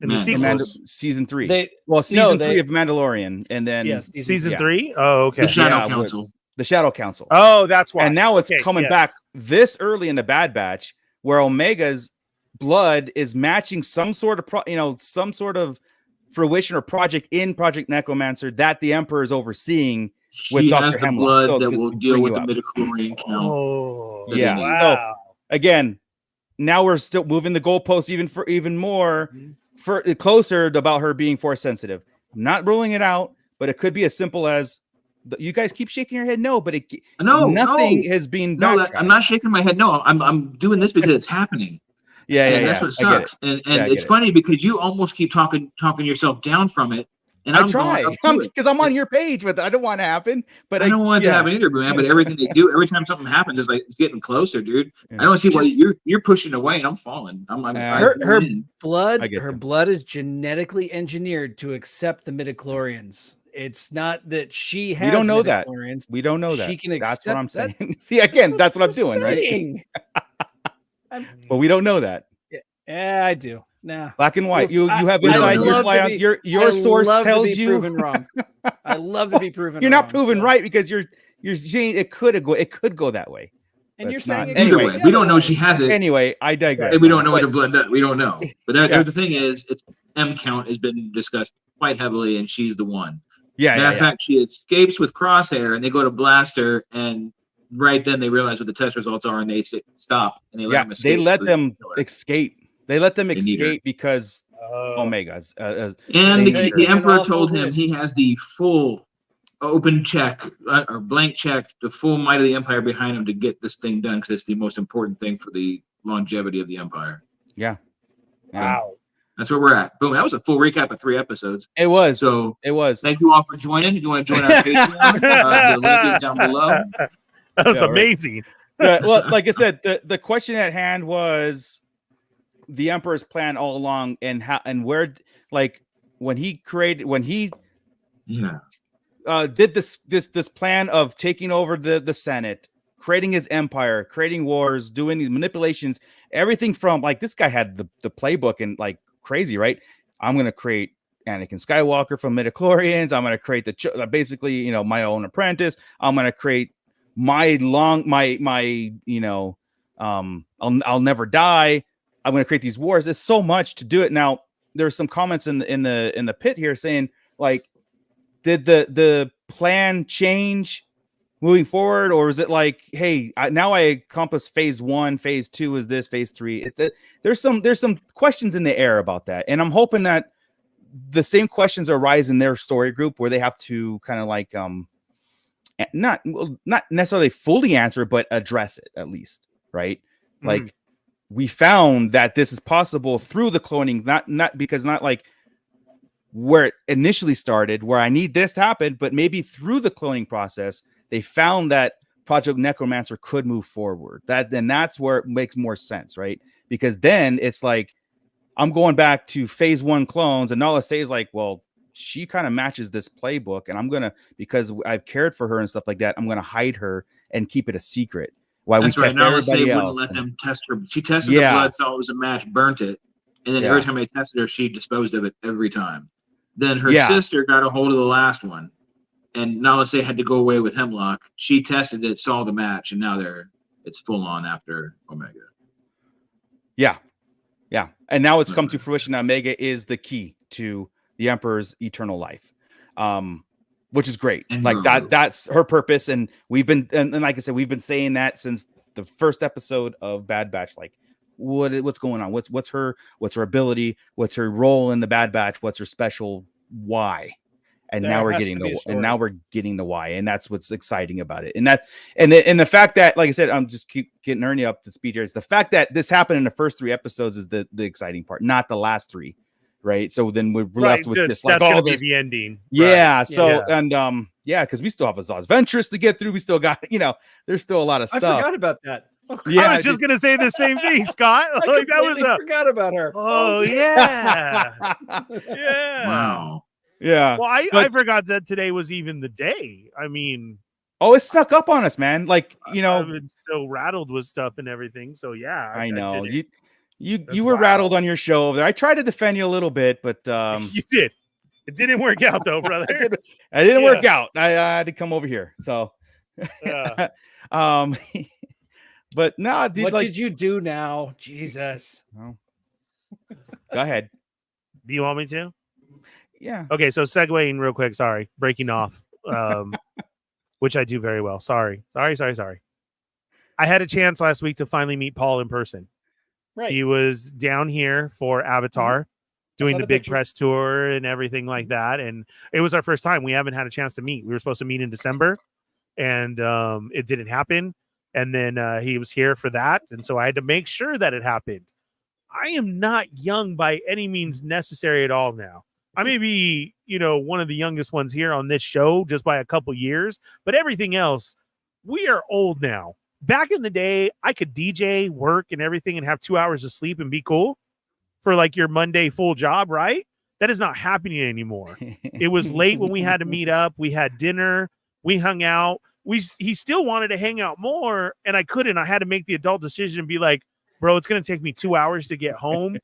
the sequels. Season 3. Season 3 of Mandalorian, and then season 3. Oh, okay. The Shadow Council. The Shadow Council. Oh, that's why. And now it's coming back this early in the Bad Batch, where Omega's blood is matching some sort of fruition or project in Project Necromancer that the Emperor is overseeing with Dr. Hemlock. Blood that will deal with the midichlorian count. Oh, yeah. Wow. So again, now we're still moving the goalposts even more for closer about her being force sensitive. I'm not ruling it out, but it could be as simple as you guys keep shaking your head. No, but nothing has been. No, I'm not shaking my head. No, I'm doing this because it's happening. Yeah, that's what sucks. And it's funny because you almost keep talking yourself down from it. And I try because I'm on your page with it. I don't want it to happen, but I don't want it to happen either, man. But everything they do, every time something happens, it's getting closer, dude. I don't see why you're pushing away and I'm falling. Her blood is genetically engineered to accept the midichlorians. It's not that she has. We don't know that. We don't know that. She can accept. That's what I'm saying. See, again, that's what I'm doing, right? But we don't know that. Yeah, I do. Nah. Black and white. You have inside. Your source tells you. Proven wrong. I love to be proven. You're not proven right because you're saying it could go that way. And you're saying anyway, we don't know she has it. Anyway, I digress. And we don't know what her blood does. We don't know. But the thing is, it's M count has been discussed quite heavily, and she's the one. Matter of fact, she escapes with Crosshair, and they go to blast her, and right then they realize what the test results are, and they stop, and they let them escape. They let them escape. They let them escape because Omega's. And the Emperor told him he has the full open check or blank check, the full might of the Empire behind him to get this thing done because it's the most important thing for the longevity of the Empire. Yeah. Wow. That's where we're at. Boom. That was a full recap of 3 episodes. It was. So it was. Thank you all for joining. If you want to join our Patreon, the link is down below. That was amazing. Right. Well, like I said, the question at hand was the Emperor's plan all along, and how and where, like when he did this plan of taking over the Senate, creating his empire, creating wars, doing these manipulations, everything from like this guy had the playbook and like crazy, right? I'm gonna create Anakin Skywalker from midichlorians. I'm gonna create basically my own apprentice. I'm gonna create I'll never die. I'm going to create these wars. There's so much to do it. Now, there's some comments in the pit here saying, like, did the plan change moving forward, or is it like, hey, now I accomplished phase 1, phase 2 is this, phase 3? There's some questions in the air about that, and I'm hoping that the same questions arise in their story group where they have to kind of like not necessarily fully answer, but address it at least, right? Like, we found that this is possible through the cloning, not like where it initially started, where I need this to happen, but maybe through the cloning process, they found that Project Necromancer could move forward. That's where it makes more sense, right? Because then it's like, I'm going back to phase 1 clones, and Nala says like, well, she kind of matches this playbook, and I'm gonna, because I've cared for her and stuff like that, I'm gonna hide her and keep it a secret. Why we test everybody else. Wouldn't let them test her. She tested the blood, saw it was a match, burnt it, and then every time they tested her, she disposed of it every time. Then her sister got a hold of the last one, and Nala Se had to go away with Hemlock. She tested it, saw the match, and now it's full on after Omega. Yeah, and now it's come to fruition. Omega is the key to the Emperor's eternal life, which is great. And like that's her purpose. And we've been, and like I said, we've been saying that since the first episode of Bad Batch. Like, what's going on? What's her ability? What's her role in the Bad Batch? What's her special why? And now we're getting the why, and that's what's exciting about it. And the fact that, like I said, I'm just keep getting Ernie up to speed here. Is the fact that this happened in the first 3 episodes is the exciting part, not the last 3. right? So then we're left with this like that's all gonna be this the ending. yeah. Right. So and because we still have Azaz Ventress to get through. We still got there's still a lot of stuff. I forgot about that. I was just gonna say the same thing, Scott. I forgot about her. Oh yeah. Yeah. Wow. Yeah. Well, I forgot that today was even the day. I mean, it snuck up on us, man. Like I've been so rattled with stuff and everything. So yeah, I know you That's were wild. rattled on your show over there. I tried to defend you a little bit, but you did. It didn't work out though, brother. I didn't work out. I had to come over here. So, but no, dude, what did you do now? Jesus. Well, go ahead. Do you want me to? Yeah. Okay, so segueing real quick. Sorry, breaking off, which I do very well. Sorry. I had a chance last week to finally meet Paul in person. Right. He was down here for Avatar, doing the big press tour and everything like that. And it was our first time. We haven't had a chance to meet. We were supposed to meet in December, and it didn't happen. And then he was here for that. And so I had to make sure that it happened. I am not young by any means necessary at all now. I may be, one of the youngest ones here on this show just by a couple years, but everything else, we are old now. Back in the day, I could DJ, work, and everything and have 2 hours of sleep and be cool for like your Monday full job, right? That is not happening anymore. It was late when we had to meet up. We had dinner. We hung out. He still wanted to hang out more, and I couldn't. I had to make the adult decision and be like, bro, it's going to take me 2 hours to get home.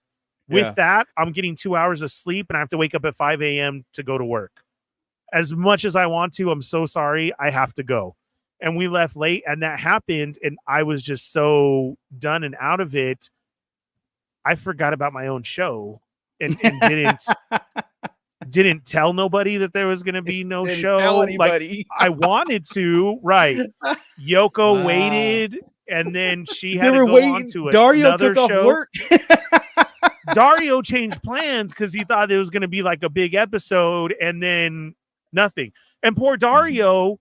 With that, I'm getting 2 hours of sleep, and I have to wake up at 5 a.m. to go to work. As much as I want to, I'm so sorry. I have to go. And we left late, and that happened, and I was just so done and out of it. I forgot about my own show and didn't tell nobody that there was going to be no show. Like I wanted to, right? Yoko waited, and then she had to go on to another show. Work. Dario changed plans because he thought it was going to be like a big episode, and then nothing. And poor Dario,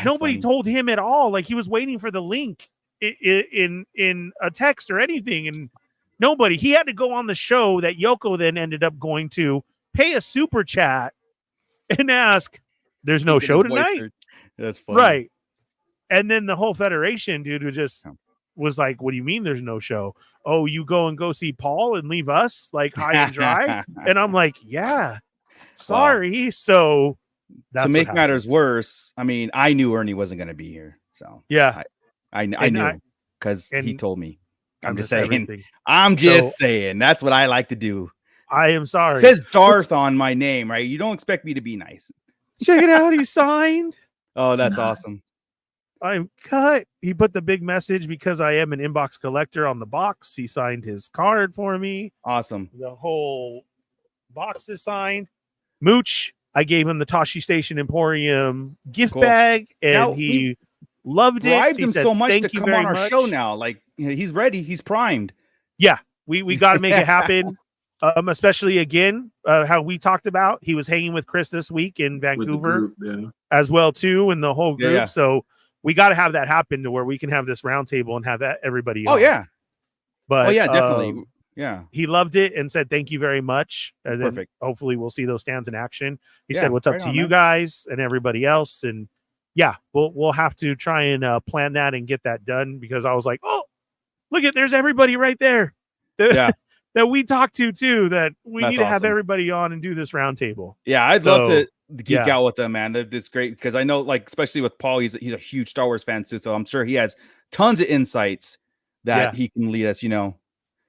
nobody told him at all. Like he was waiting for the link in a text or anything, and nobody. He had to go on the show that Yoko then ended up going to, pay a super chat, and ask, "There's no show tonight." That's funny, right? And then the whole Federation, dude, was like, "What do you mean there's no show? Oh, you go see Paul and leave us like high and dry?" And I'm like, "Yeah, sorry." Wow. So that's to make matters worse, I mean, I knew Ernie wasn't going to be here, so yeah, I knew because he told me. I'm just saying. Everything. I'm just saying. That's what I like to do. I am sorry. It says Darth on my name, right? You don't expect me to be nice. Check it out. He signed. Oh, that's awesome. I'm cut. He put the big message because I am an inbox collector on the box. He signed his card for me. Awesome. The whole box is signed. Mooch, I gave him the Tashi Station Emporium gift bag, and now, he loved it. Bribed he him said, so much Thank to you come very on our much. show now. Like he's ready. He's primed. Yeah, we got to make it happen. Especially again, how we talked about. He was hanging with Chris this week in Vancouver as well too, and the whole group. Yeah. So we got to have that happen to where we can have this roundtable and have that everybody. Oh on. yeah, but definitely. Yeah, he loved it and said thank you very much. And then perfect. Hopefully we'll see those stands in action. He said what's up to you guys and everybody else, and yeah, we'll have to try and plan that and get that done, because I was like, oh, look at there's everybody right there. That we talked to too, that we need to have everybody on and do this roundtable. Yeah, I'd love to geek out with them, man. It's great because I know, like, especially with Paul, he's a huge Star Wars fan too, so I'm sure he has tons of insights that he can lead us.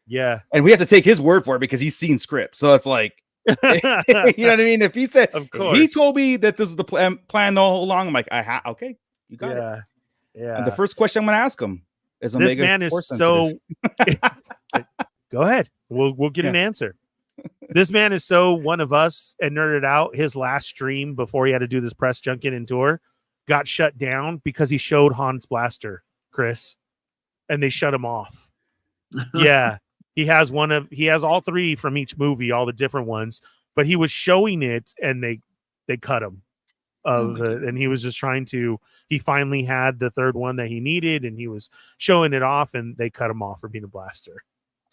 Yeah, and we have to take his word for it because he's seen scripts, so it's like, you know what I mean? If he said, of course, he told me that this is the plan all along, I'm like, okay, you got it. Yeah. And the first question I'm going to ask him is, this man is so. Go ahead. We'll get an answer. This man is so one of us and nerded out. His last stream before he had to do this press junket and tour got shut down because he showed Han's blaster, Chris, and they shut him off. Yeah, he has all three from each movie, all the different ones, but he was showing it and they cut him. And he was just trying to. He finally had the third one that he needed, and he was showing it off, and they cut him off for being a blaster.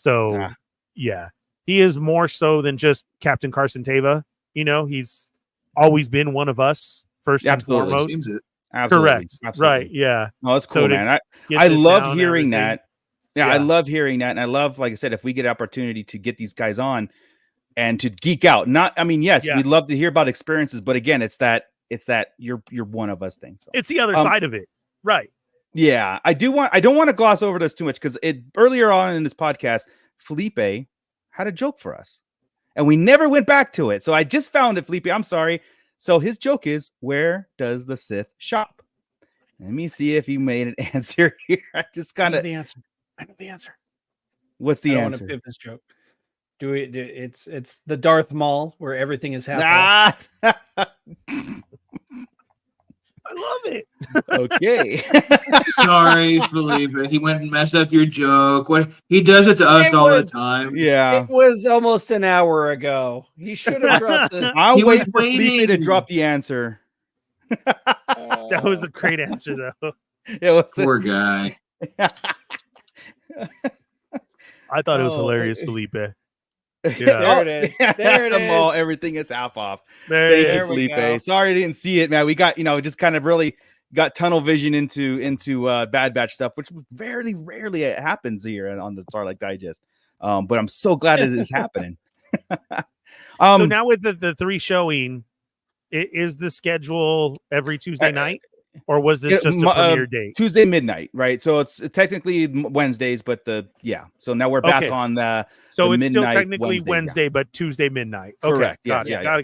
So, yeah, he is more so than just Captain Carson Teva. You know, he's always been one of us first and foremost. Absolutely. Correct. Absolutely. Right. Yeah. No, that's cool, So man. I love hearing that. Yeah, I love hearing that. And I love, like I said, if we get opportunity to get these guys on and to geek out. Yes, we'd love to hear about experiences, but again, it's that you're one of us thing. So it's the other side of it. Right. Yeah. I don't want to gloss over this too much because earlier on in this podcast, Felipe had a joke for us. And we never went back to it. So I just found it, Felipe. I'm sorry. So his joke is, where does the Sith shop? Let me see if he made an answer here. I just kind of the answer. I know the answer. What's the answer? I don't want to pimp this joke. It's the Darth Mall where everything is half off. I love it. Okay. Sorry, Felipe. He went and messed up your joke. What he does it to us all the time. Yeah. It was almost an hour ago. He should have dropped the. I'll wait for Felipe to drop the answer. That was a great answer, though. Poor guy. I thought it was hilarious, Felipe. There it is. There it is. Mall, everything is half off. There Thank you, Felipe. Sorry I didn't see it, man. We got, just kind of really got tunnel vision into Bad Batch stuff, which rarely happens here on the Starlight Digest. But I'm so glad it is happening. So now with the 3 showing, is the schedule every Tuesday night? Or was this just a premiere date? Tuesday midnight, right? So it's technically Wednesdays, but so now we're back on the. So it's still technically Wednesday, but Tuesday midnight. Okay, correct. Got it. I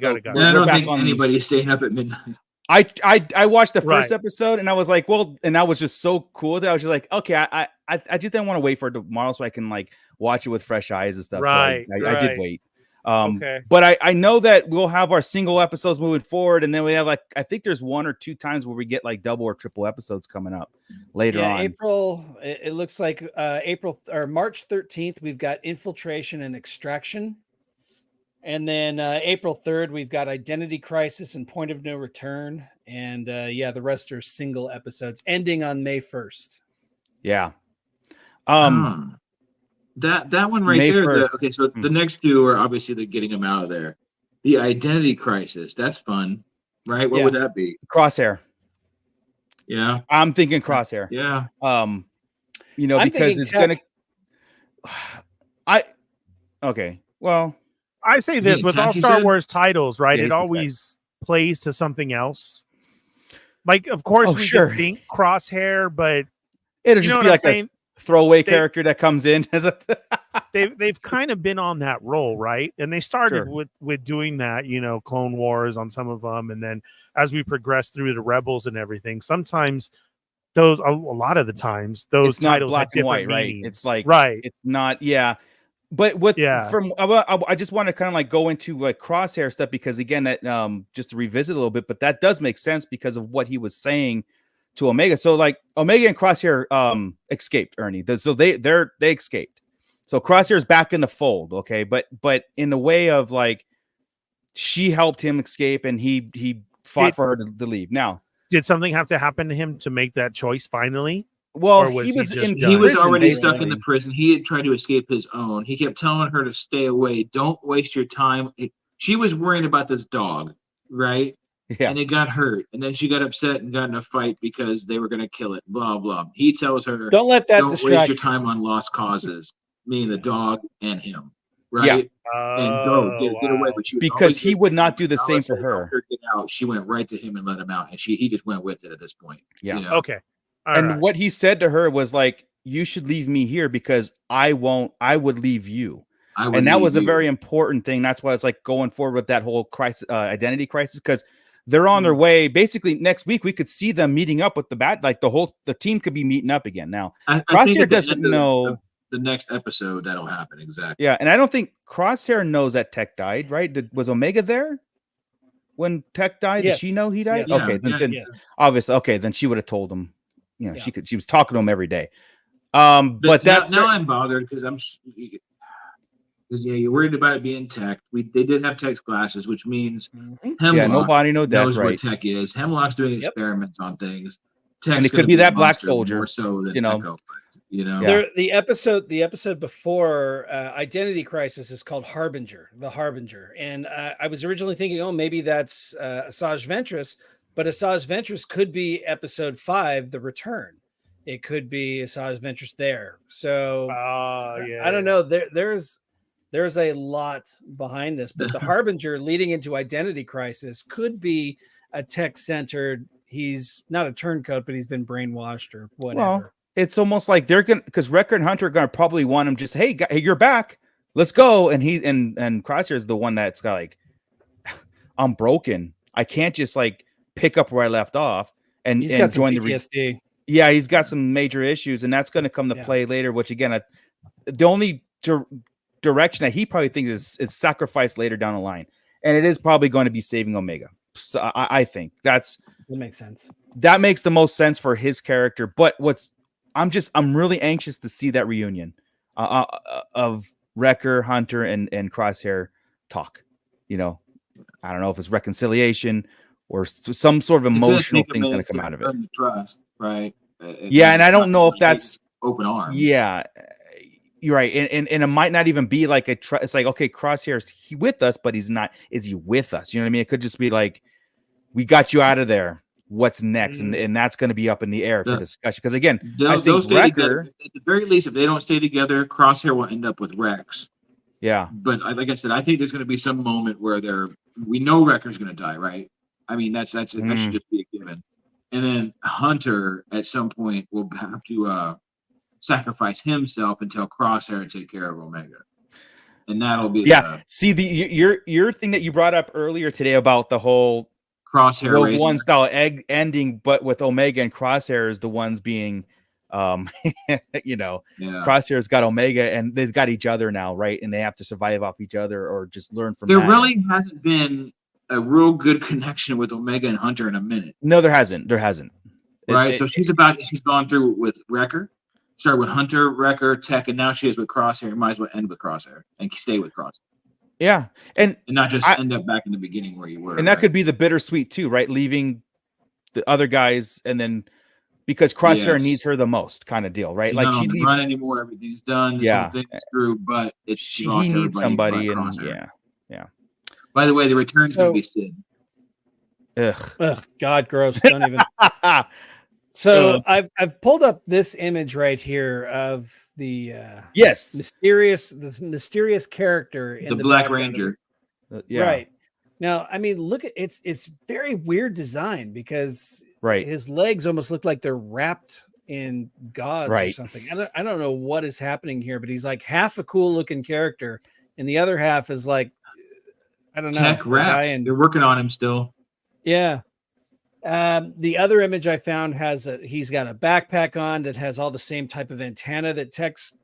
don't think anybody's staying up at midnight. I watched the first episode and I was like, and I was just so cool that I was just like, okay, I just didn't want to wait for tomorrow so I can like watch it with fresh eyes and stuff. Right. So I did wait. But I know that we'll have our single episodes moving forward, and then we have I think there's 1 or 2 times where we get like double or triple episodes coming up later on. April. It looks like April or March 13th. We've got Infiltration and Extraction, and then April 3rd we've got Identity Crisis and Point of No Return, and the rest are single episodes ending on May 1st. Yeah. That one right May there. 1st. So the next 2 are obviously the getting them out of there. The Identity Crisis. That's fun, right? What would that be? Crosshair. Yeah, I'm thinking Crosshair. Yeah. Because it's gonna. Okay. Well, I say this with all Star Wars titles, right? Yeah, it always plays to something else. Like, of course, we could think Crosshair, but it'll just be like a throwaway character that comes in as a. they've kind of been on that role, right? And they started with doing that, Clone Wars on some of them, and then as we progress through the Rebels and everything, sometimes a lot of the times those titles have different meanings. Right? It's like it's not, But I just want to kind of like go into like Crosshair stuff because again, that just to revisit a little bit, but that does make sense because of what he was saying to Omega. So like Omega and Crosshair escaped, Ernie. So they escaped. So Crosshair's back in the fold, okay? But in the way of like she helped him escape and he fought for her to leave. Now, did something have to happen to him to make that choice finally? Well, he was already stuck in the prison. He had tried to escape his own. He kept telling her to stay away. Don't waste your time. She was worrying about this dog, right? Yeah. And it got hurt. And then she got upset and got in a fight because they were going to kill it. Blah, blah. He tells her, don't waste your time on lost causes, meaning the dog and him. Right? Yeah. And go get away. But because he would not do the same for her. Get out. She went right to him and let him out. And he just went with it at this point. Yeah. Okay. What he said to her was like, you should leave me here because I would leave you. And that was a very important thing. That's why it's like going forward with that whole crisis, identity crisis, because they're on their way. Basically, next week we could see them meeting up with the team could be meeting up again. Now, Crosshair doesn't know the next episode that'll happen. Exactly. Yeah. And I don't think Crosshair knows that Tech died, right? Was Omega there when Tech died? Yes. Did she know he died? Yes. Okay. Yeah. Then obviously, okay. Then she would have told him. She was talking to him every day. But now I'm bothered because you're worried about it being Tech. They did have Tech's glasses, which means Hemlock nobody knows where Tech is. Hemlock's doing experiments on things. And it could be that black soldier, more so than Echo. You know, Yeah. The episode before Identity Crisis is called Harbinger, the Harbinger, and I was originally thinking, oh, maybe that's Asajj Ventress, but Asajj Ventress could be episode 5, The Return. It could be Asajj Ventress there. So I don't know. There's a lot behind this, but the Harbinger leading into Identity Crisis could be a tech-centered. He's not a turncoat, but he's been brainwashed or whatever. Well, it's almost like they're gonna, because Wrecker and Hunter are gonna probably want him just, hey, you're back, let's go. And he and Crosshair is the one that's got like, I'm broken. I can't just like pick up where I left off and He's got join some PTSD. Yeah, he's got some major issues, and that's going to come to play later. Which again, the only direction that he probably thinks is sacrifice later down the line, and it is probably going to be saving Omega. So I think that makes sense. That makes the most sense for his character. But I'm really anxious to see that reunion of Wrecker, Hunter, and Crosshair talk. You know, I don't know if it's reconciliation or some sort of emotional thing going to come out of it. Trust, right? Yeah, and I don't know if that's open arms. Yeah, you're right, and it might not even be like it's like, okay, Crosshair's with us, but he's not. Is he with us? You know what I mean? It could just be like, we got you out of there. What's next? And that's going to be up in the air for discussion. Because again, I think Wrecker, at the very least, if they don't stay together, Crosshair will end up with Rex. Yeah, but like I said, I think there's going to be some moment where we know Wrecker's going to die, right? I mean, that should just be a given. And then Hunter at some point will have to sacrifice himself until Crosshair take care of Omega, and that'll be See your thing that you brought up earlier today about the whole Crosshair Rogue One style egg ending, but with Omega and Crosshair is the ones being, Crosshair's got Omega and they've got each other now, right? And they have to survive off each other or just learn from. There really hasn't been a real good connection with Omega and Hunter in a minute. No, there hasn't. Right. So she's gone through with Wrecker, started with Hunter, Wrecker, Tech, and now she is with Crosshair. You might as well end with Crosshair and stay with Crosshair. Yeah. And not just end up back in the beginning where you were. And that could be the bittersweet too, right? Leaving the other guys and then because Crosshair needs her the most kind of deal, right? Like she leaves not anymore, everything's done, thing's through, but she needs somebody and yeah. By the way, the return's gonna be Sid. Ugh, God, gross. Don't even. So I've pulled up this image right here of the mysterious character in the Black Ranger. Right. Now, I mean, look at it's very weird design because his legs almost look like they're wrapped in gauze or something. I don't know what is happening here, but he's like half a cool looking character, and the other half is like, I don't know. Tech wrap. And they're working on him still. Yeah. The other image I found he's got a backpack on that has all the same type of antenna that Tech's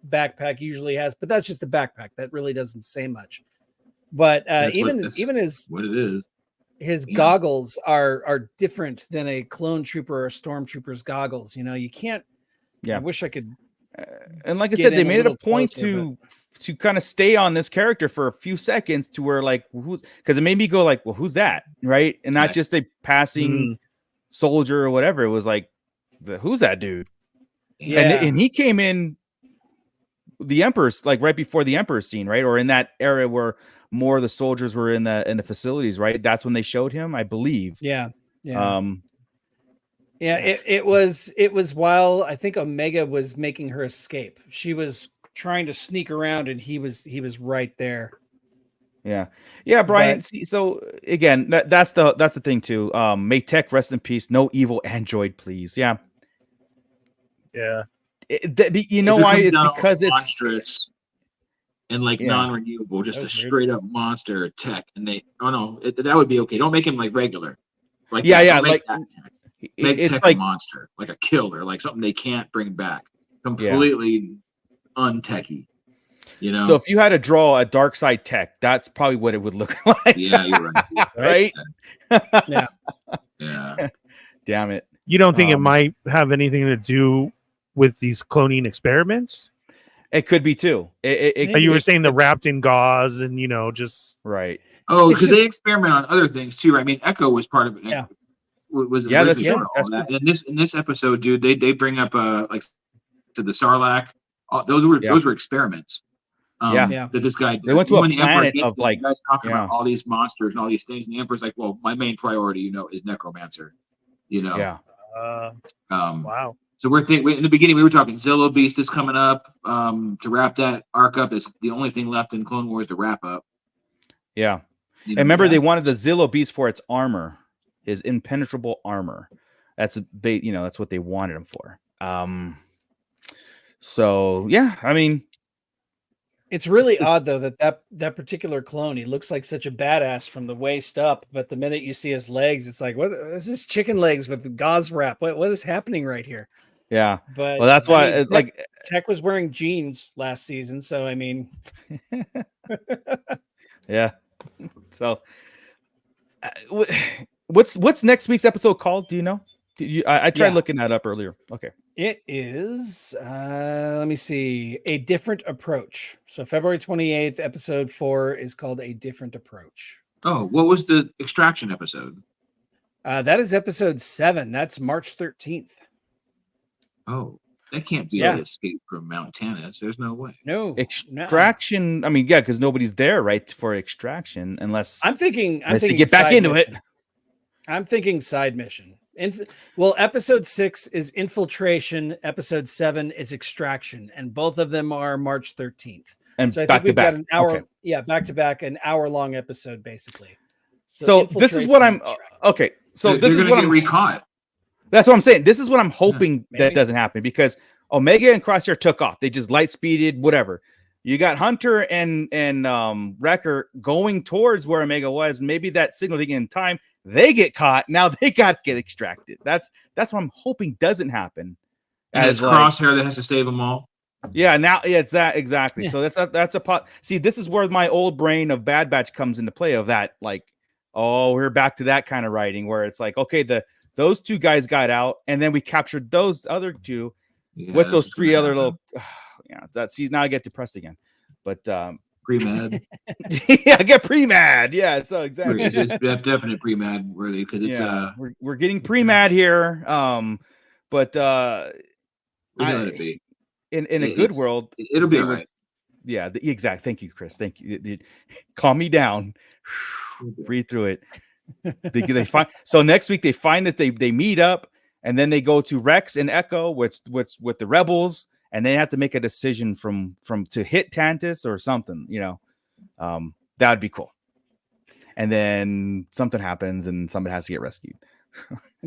backpack usually has, but that's just a backpack. That really doesn't say much. But even his what it is, his goggles are different than a clone trooper or stormtrooper's goggles. You know, you can't. Yeah, I wish I could. And like I said, they made it a point to kind of stay on this character for a few seconds to where like because it made me go like, well, who's that, right? And not just a passing soldier or whatever. It was like, who's that dude? Yeah, and he came in the Emperor's like right before the Emperor's scene, right? Or in that area where more of the soldiers were in the facilities, right? That's when they showed him, I believe. Yeah. It was while I think Omega was making her escape. She was trying to sneak around and he was right there. Yeah, Brian. So again, that's the thing too. May Tech rest in peace. No evil android, please. Yeah. You know why? It's because it's monstrous and like non-renewable, just a straight up monster Tech. And that would be okay. Don't make him like regular. Like like make Tech like a monster, like a killer, like something they can't bring back. Completely untechy. You know. So if you had to draw a dark side Tech, that's probably what it would look like. Yeah, you're right. Yeah. Damn it. You don't think it might have anything to do with these cloning experiments? It could be too. You were saying the wrapped in gauze and just right. Oh, because they experiment on other things too. Right? I mean, Echo was part of it. That's true. In this episode, dude, they bring up like to the Sarlacc. Those were experiments. Yeah. That this guy They went to a when the Emperor planet gets of there, like, the guy's talking yeah. about all these monsters and all these things, and the Emperor's like, well, my main priority, is necromancer. Yeah. Wow. So in the beginning we were talking Zillo Beast is coming up to wrap that arc up. It's the only thing left in Clone Wars to wrap up. Yeah. You And know, remember, they wanted the Zillo Beast for its armor, his impenetrable armor. That's that's what they wanted him for. So yeah, I mean, It's really odd though that particular clone, he looks like such a badass from the waist up, but the minute you see his legs, it's like, what is this chicken legs with the gauze wrap? What is happening right here? yeah. But Well, that's why I mean, it's like Tech was wearing jeans last season, so I mean, yeah. So what's next week's episode called? Do you know? I tried looking that up earlier. Okay. it is let me see, A Different Approach. So February 28th, episode 4 is called A Different Approach. Oh, what was the Extraction episode? That is episode 7. That's March 13th. Oh, that can't be Yeah. the Escape from Mount Tannis. There's no way. No, Extraction. I mean, yeah, because nobody's there, right, for Extraction, unless I'm thinking they get back into it. I'm thinking side mission. Episode 6 is Infiltration. Episode 7 is Extraction, and both of them are March 13th. And So I back think we've to back. got an hour, Okay. back to back, an hour-long episode, basically. So this is what I'm Infiltration, okay. So They're this is gonna what get I'm recaught. That's what I'm saying. This is what I'm hoping maybe. that doesn't happen, because Omega and Crosshair took off. They just light speeded, whatever. You got Hunter and Wrecker going towards where Omega was, and maybe that signal didn't get in time. They get caught. Now they got to get extracted. That's what I'm hoping doesn't happen. And it's Crosshair that has to save them all. Yeah, now it's that exactly. Yeah. So that's a pot. See, this is where my old brain of Bad Batch comes into play. Of that, like, oh, we're back to that kind of writing where it's like, okay, those two guys got out, and then we captured those other two with those three other little. Now I get depressed again, but pre-med. yeah, I get pre-mad. Yeah, so exactly. It's definite pre-mad worthy, because it's we're getting pre-mad here. But we let it be. In a good world, it'll be all right. Yeah, exact. Thank you, Chris. Thank you. Calm me down. Breathe through it. They find, so next week they find that they meet up, and then they go to Rex and Echo with the rebels, and they have to make a decision from to hit Tantis or something. That would be cool. And then something happens, and somebody has to get rescued.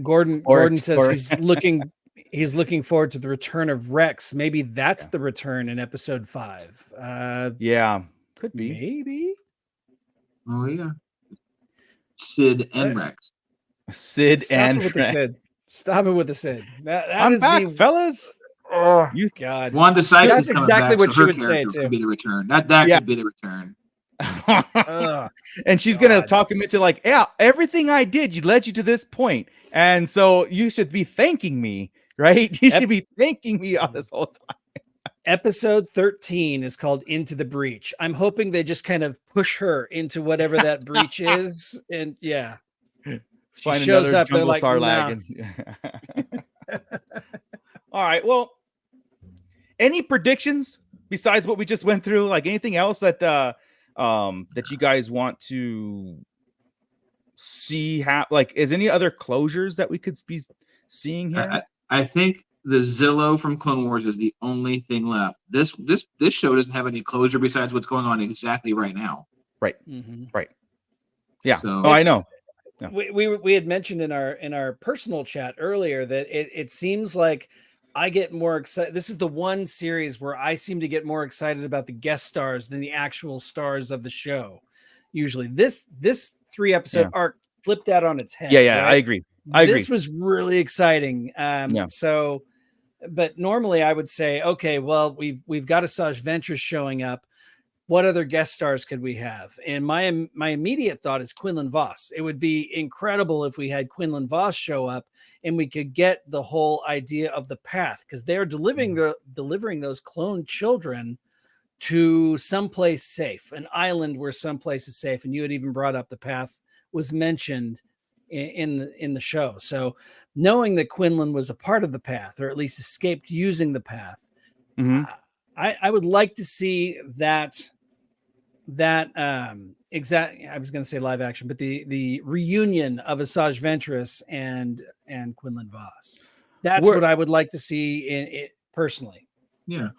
Gordon says he's looking forward to the return of Rex. Maybe that's the return in episode 5. Yeah, could be. Maybe. Oh yeah. Sid and Rex. Sid Stop and it with Rex. the Sid. Stop it with the Sid. I'm back, fellas. Oh, you God. Wanda Sykes That's is coming exactly back, what so she her would say character too. could be the return. That could be the return. And she's gonna talk him into like, yeah, everything I did led you to this point, and so you should be thanking me, right? You should be thanking me on this whole time. Episode 13 is called Into the Breach. I'm hoping they just kind of push her into whatever that breach is, and yeah, she Find shows another up. They're jungle like, Sarlacc. nah. All right. Well, any predictions besides what we just went through? Like anything else that you guys want to see? Like, is any other closures that we could be seeing here? I think the Zillo from Clone Wars is the only thing left. This show doesn't have any closure besides what's going on exactly right now. Right. Mm-hmm. Right. Yeah. So, I know. Yeah. We had mentioned in our personal chat earlier that it seems like I get more excited. This is the one series where I seem to get more excited about the guest stars than the actual stars of the show. Usually, this 3-episode arc flipped that on its head. Yeah, right? I agree. This was really exciting. So, but normally I would say, okay, well, we've got Asajj Ventress showing up. What other guest stars could we have? And my immediate thought is Quinlan Vos. It would be incredible if we had Quinlan Vos show up and we could get the whole idea of the path, because they're delivering those cloned children to someplace safe, an island where someplace is safe. And you had even brought up the path was mentioned in the show. So knowing that Quinlan was a part of the path, or at least escaped using the path, Mhm. I would like to see that exact. I was going to say live action, but the reunion of Asajj Ventress and Quinlan Voss. That's Where- what I would like to see in it personally. Yeah.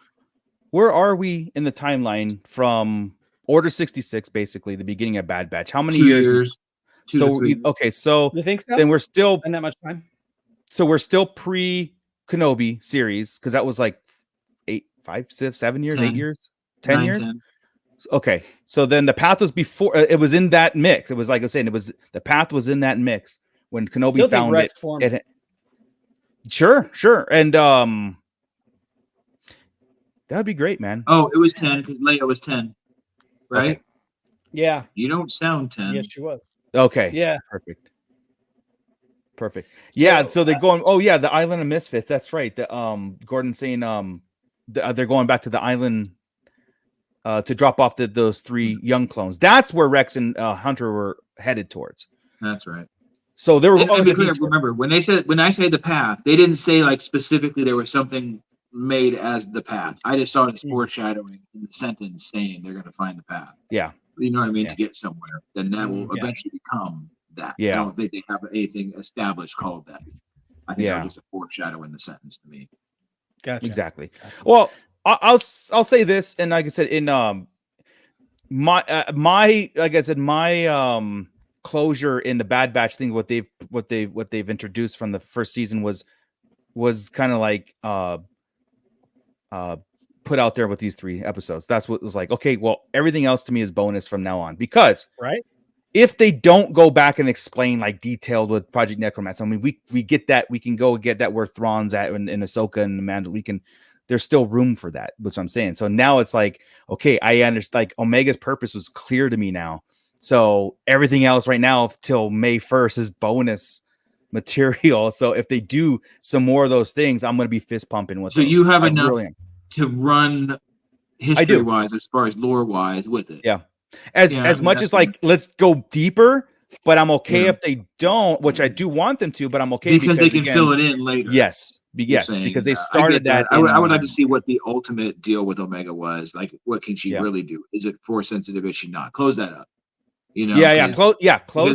Where are we in the timeline from Order 66, basically the beginning of Bad Batch? How many 2 years? years. 2 to So 3. okay, so You think so? then we're still And that much time? we're still pre Kenobi series because that was like 7 years, 8 10. years, 10 9, years. 10. Okay, so then the path was before. It was in that mix. It was like I was saying. It was the path was in that mix when Kenobi Still think found Rex it. formed it. Sure, and that'd be great, man. Oh, it was 10 because Leia was 10. Right? Okay. Yeah. You don't sound 10. Yes, she was. Okay, Yeah. perfect. Yeah, So, so they're going. Oh yeah, the Island of Misfits. That's right. The Gordon saying they're going back to the island to drop off those 3 young clones. That's where Rex and Hunter were headed towards. That's right. So they were. And be clear, remember when I say the path, they didn't say like specifically there was something made as the path. I just saw it as foreshadowing in the sentence saying they're going to find the path. Yeah. You know what I mean? Yeah. To get somewhere, then that will Yeah. eventually become that. Yeah. I don't think they have anything established called that. I think Yeah. that was just a foreshadow in the sentence to me. Gotcha. Exactly. Well, I'll say this, and like I said, in my like I said, my closure in the Bad Batch thing, what they've introduced from the first season was kind of like put out there with these 3 episodes. That's what was like. Okay, well, everything else to me is bonus from now on, because Right. if they don't go back and explain like detailed with Project Necromancer, I mean, we get that. We can go get that where Thrawn's at in Ahsoka and Amanda. There's still room for that. That's what I'm saying. So now it's like, okay, I understand. Like Omega's purpose was clear to me now. So everything else right now till May 1st is bonus material. So if they do some more of those things, I'm going to be fist pumping with. So those. you have I enough really am. to run history wise as far as lore wise with it. Yeah. As much as like, let's go deeper, but I'm okay if they don't, which I do want them to, but I'm okay because they can fill it in later. Yes. Yes, saying, because they started that. I would like to see what the ultimate deal with Omega was. Like, what can she really do? Is it force sensitive? Is she not? Close that up. You know? Close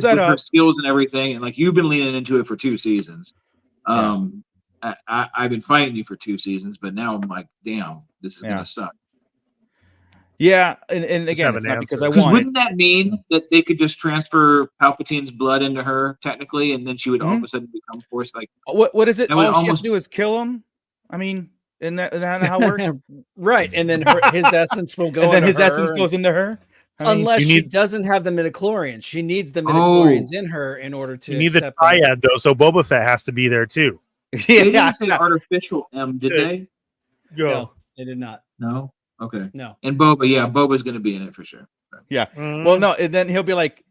that up. Her skills and everything, and like you've been leaning into it for 2 seasons. I've been fighting you for 2 seasons, but now I'm like, damn, this is gonna suck. Yeah, and again, it's not because I want. Wouldn't that mean that they could just transfer Palpatine's blood into her technically, and then she would all of a sudden become Force? Like, what is it? All she has to do is kill him. I mean, isn't that how it works? Right, and then his essence will go. And then his essence goes into her. Unless she doesn't have the midichlorians, she needs the midichlorians in her in order to. You need the triad though, so Boba Fett has to be there too. They didn't say artificial M, did they? No, they did not. No. Okay. No. And Boba's going to be in it for sure. Yeah. Well, no, and then he'll be like,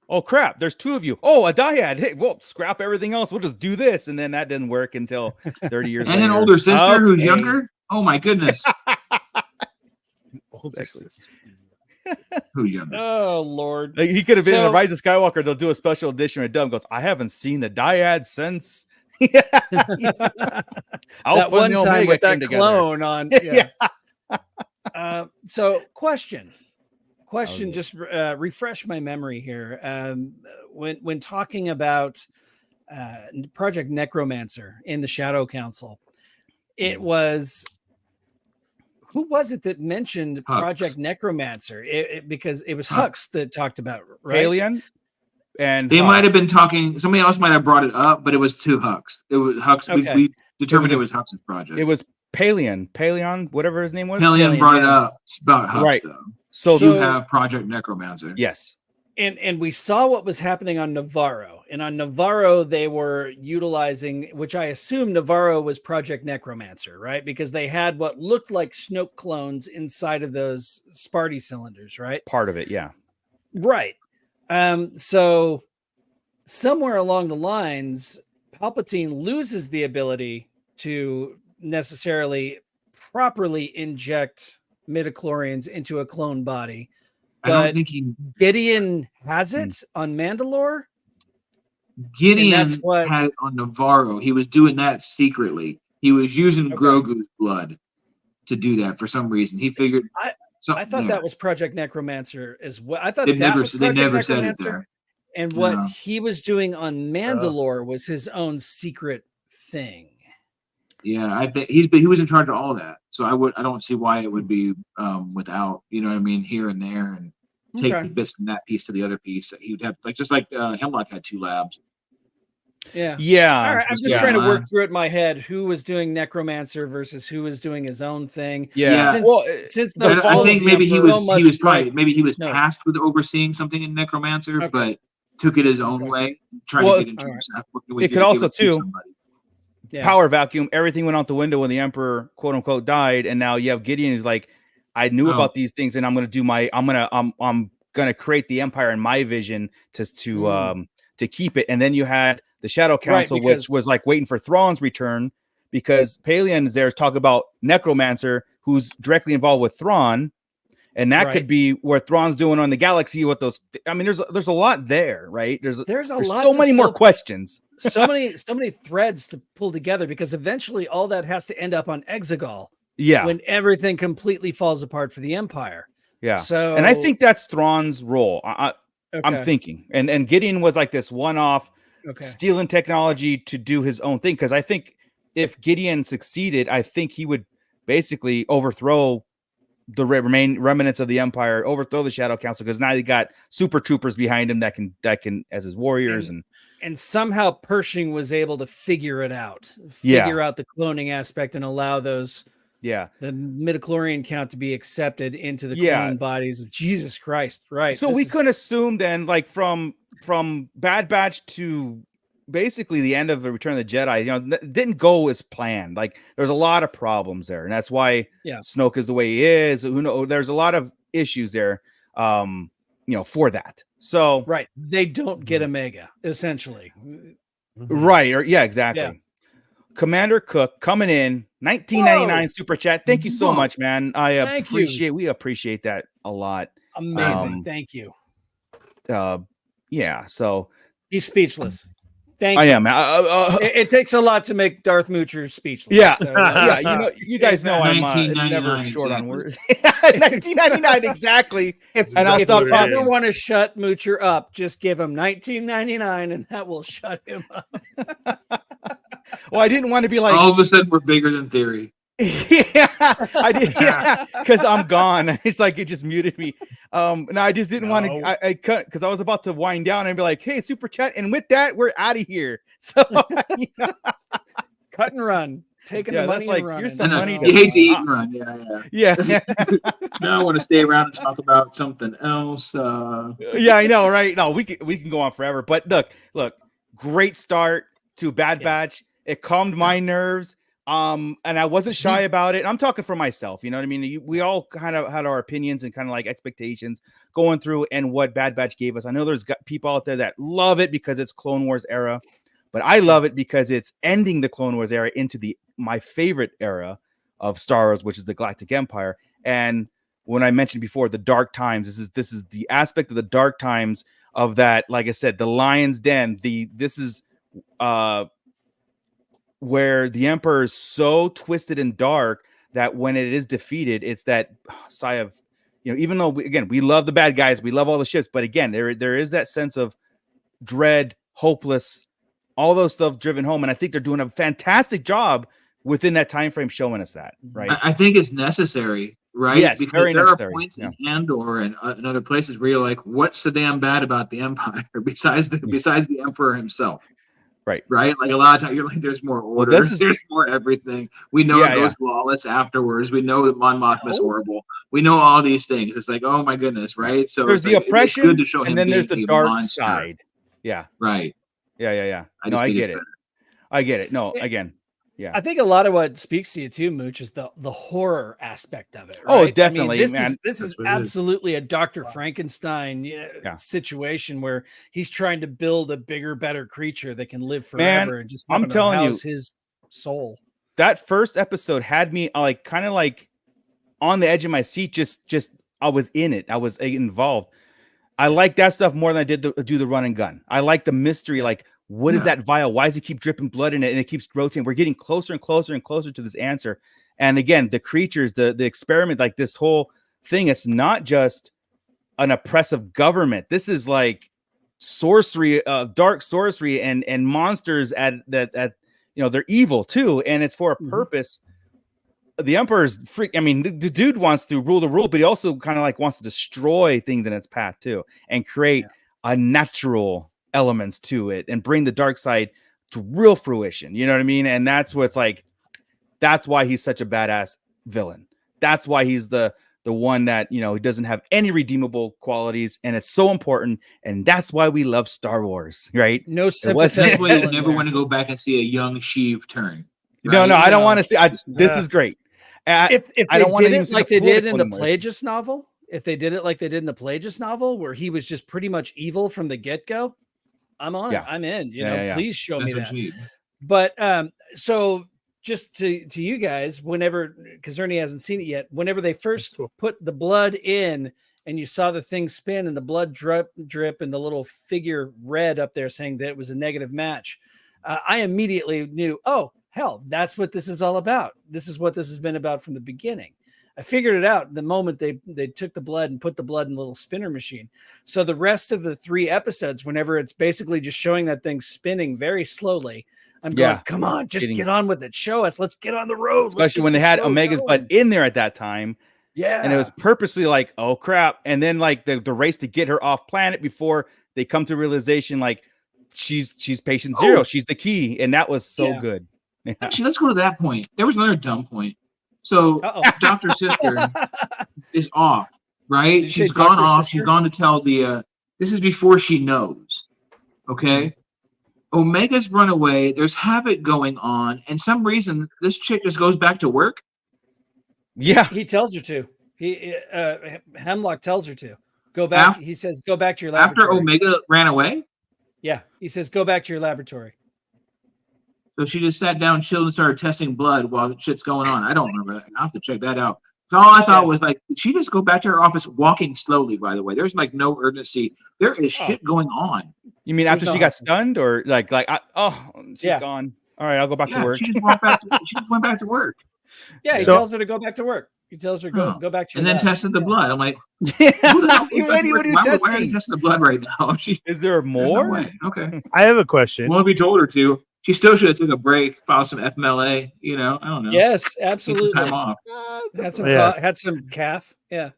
"Oh crap, there's 2 of you. Oh, a dyad. Hey, well, scrap everything else. We'll just do this." And then that didn't work until 30 years and later. an older sister who's younger. Oh my goodness. Older sister. Who's younger? Oh Lord. Like, he could have been in the Rise of Skywalker. They'll do a special edition where Dumb goes, "I haven't seen the dyad since." That one time with that clone on. Yeah. So question, just refresh my memory here. When talking about Project Necromancer in the Shadow Council, it was, who was it that mentioned Hux. Project Necromancer? Because it was Hux that talked about, right? Alien. And they might have been talking. Somebody else might have brought it up, but it was to Hux. It was Hux. Okay. We determined it was Hux's project. It was Paleon, whatever his name was. Paleon brought it up about Hux, right? Though. So you have Project Necromancer. Yes. And we saw what was happening on Navarro. And on Navarro, they were utilizing, which I assume Navarro was Project Necromancer, right? Because they had what looked like Snoke clones inside of those Sparty cylinders, right? Part of it, yeah. Right. So somewhere along the lines, Palpatine loses the ability to necessarily properly inject midichlorians into a clone body. I don't think Gideon has it on Mandalore. Gideon had it on Navarro. He was doing that secretly. He was using Grogu's blood to do that for some reason. He figured. I thought that was Project Necromancer as well. I thought they that was Project never said it Necromancer. there. And what he was doing on Mandalore was his own secret thing. Yeah, I think he was in charge of all that. So I don't see why it would be without, you know what I mean, here and there, and take the bits from that piece to the other piece. He would have just like Hemlock had 2 labs. Yeah. Yeah. All right. I'm just trying to work through it in my head who was doing Necromancer versus who was doing his own thing. Yeah. Since the I think maybe he was No. tasked with overseeing something in Necromancer, but took it his own way, trying to get into himself. It could also too power vacuum. Everything went out the window when the Emperor, quote unquote, died, and now you have Gideon who's like, I knew about these things, and I'm gonna create the Empire in my vision to keep it. And then you had the Shadow Council, which was like waiting for Thrawn's return, because Pelion is there to talk about Necromancer, who's directly involved with Thrawn, and that could be where Thrawn's doing on the galaxy with those. I mean, there's a lot there, right? There's lot. So many more questions. so many threads to pull together, because eventually all that has to end up on Exegol. Yeah, when everything completely falls apart for the Empire. Yeah. So, and I think that's Thrawn's role. I'm thinking, and Gideon was like this one-off. Stealing technology to do his own thing, because I think if Gideon succeeded, I think he would basically overthrow the remnants of the Empire, overthrow the Shadow Council, because now he got super troopers behind him that can as his warriors, and somehow Pershing was able to figure it out, out the cloning aspect, and allow those the midichlorian count to be accepted into the clone bodies of Jesus Christ. Right. So we could assume then, like from Bad Batch to basically the end of the Return of the Jedi, you know, didn't go as planned. Like there's a lot of problems there, and that's why Snoke is the way he is. Who knows? There's a lot of issues there, you know, for that. So they don't get Omega essentially. Right. Or exactly. Yeah. Commander Cook coming in, 1999 super chat. Thank you so much, man. We appreciate that a lot. Amazing. Thank you. Yeah, so he's speechless. Thank you. I am. It takes a lot to make Darth Moocher speechless. Yeah, so, yeah. You know, you guys know I'm never short on words. 1999 exactly. If you ever want to shut Moocher up, just give him 1999, and that will shut him up. Well, I didn't want to be like, all of a sudden we're bigger than Theory. I did, because I'm gone. It's like it just muted me. No, I just didn't want to. I cut because I was about to wind down and be like, "Hey, super chat," and with that, we're out of here. So, cut and run, taking the money and running. Here's some money. You hate to eat and run, yeah. Now I want to stay around and talk about something else. Yeah, I know, right? No, we can go on forever. But look, great start to Bad Batch. It calmed my nerves. And I wasn't shy about it. I'm talking for myself. You know what I mean? We all kind of had our opinions and kind of like expectations going through and what Bad Batch gave us. I know there's people out there that love it because it's Clone Wars era, but I love it because it's ending the Clone Wars era into my favorite era of Star Wars, which is the Galactic Empire. And when I mentioned before, the dark times, this is the aspect of the dark times of that. Like I said, the Lion's Den, this is, where the Emperor is so twisted and dark that when it is defeated, it's that sigh of, you know, even though we love the bad guys, we love all the ships, but again, there is that sense of dread, hopeless, all those stuff driven home. And I think they're doing a fantastic job within that time frame showing us that, right? I think it's necessary, right? Yes, because very there necessary. are points in Andor and in other places where you're like, what's so damn bad about the Empire besides the Emperor himself? Right. Like a lot of times you're like, there's more order. There's more everything. We know it goes lawless afterwards. We know that Mon Mothma is horrible. We know all these things. It's like, oh my goodness, right? So there's the oppression, good to show him, and then there's the dark side. Yeah. Right. Yeah. I get it. I get it. No, again. Yeah. I think a lot of what speaks to you too, Mooch, is the horror aspect of it. Right? Oh, definitely. I mean, this is absolutely a Dr. Frankenstein situation where he's trying to build a bigger, better creature that can live forever and just I'm telling you, his soul. That first episode had me like kind of like on the edge of my seat. Just I was in it. I was involved. I like that stuff more than I did do the run and gun. I like the mystery, like. What is that vial? Why does it keep dripping blood in it? And it keeps rotating. We're getting closer and closer and closer to this answer. And again, the creatures, the experiment, like this whole thing, it's not just an oppressive government. This is like sorcery, dark sorcery, and monsters at they're evil too, and it's for a purpose. The Emperor's freak. I mean, the dude wants to rule the world, but he also kind of like wants to destroy things in its path too, and create unnatural elements to it, and bring the dark side to real fruition. You know what I mean? And that's what's like. That's why he's such a badass villain. That's why he's the one that, he doesn't have any redeemable qualities, and it's so important. And that's why we love Star Wars, right? No sympathy. That's why you never want to go back and see a young Sheev turn. Right? No, I don't want to see. This is great. If I don't they want did to it like they did in the Plagueis novel, where he was just pretty much evil from the get-go, I'm on it. I'm in. Please show me that. But so just to you guys, whenever, because Ernie hasn't seen it yet, whenever they first put the blood in and you saw the thing spin and the blood drip and the little figure red up there saying that it was a negative match, I immediately knew, oh, hell, that's what this is all about. This is what this has been about from the beginning. I figured it out the moment they took the blood and put the blood in the little spinner machine. So the rest of the 3 episodes, whenever it's basically just showing that thing spinning very slowly, I'm going, come on, just get on with it. Show us. Let's get on the road. Especially when they had Omega's blood in there at that time. Yeah. And it was purposely like, oh, crap. And then like the race to get her off planet before they come to realization, like she's patient zero. She's the key. And that was so good. Yeah. Actually, let's go to that point. There was another dumb point. So Dr. Sister is off, right? She's gone off. Sister? She's gone to tell the this is before she knows. Okay. Omega's run away. There's havoc going on, and some reason this chick just goes back to work. Yeah, he tells her to. Hemlock tells her to go back. He says, "Go back to your laboratory." After Omega ran away. Yeah, he says, "Go back to your laboratory." So she just sat down, chilled, and started testing blood while the shit's going on. I don't remember that. I'll have to check that out. So all I thought was like, did she just go back to her office walking slowly? By the way, there's like no urgency. There is shit going on. You mean after she got stunned, or she's gone? All right, I'll go back to work. She just went back to work. Yeah, he tells her to go back to work. He tells her go back to your and then tested the blood. I'm like, what are you testing? Why are you testing the blood right now? Is there more? No way. Okay. I have a question. Well, if we told her to, she still should have took a break, filed some FMLA. I don't know. Yes, absolutely. Take some time off. Had some calf. Yeah.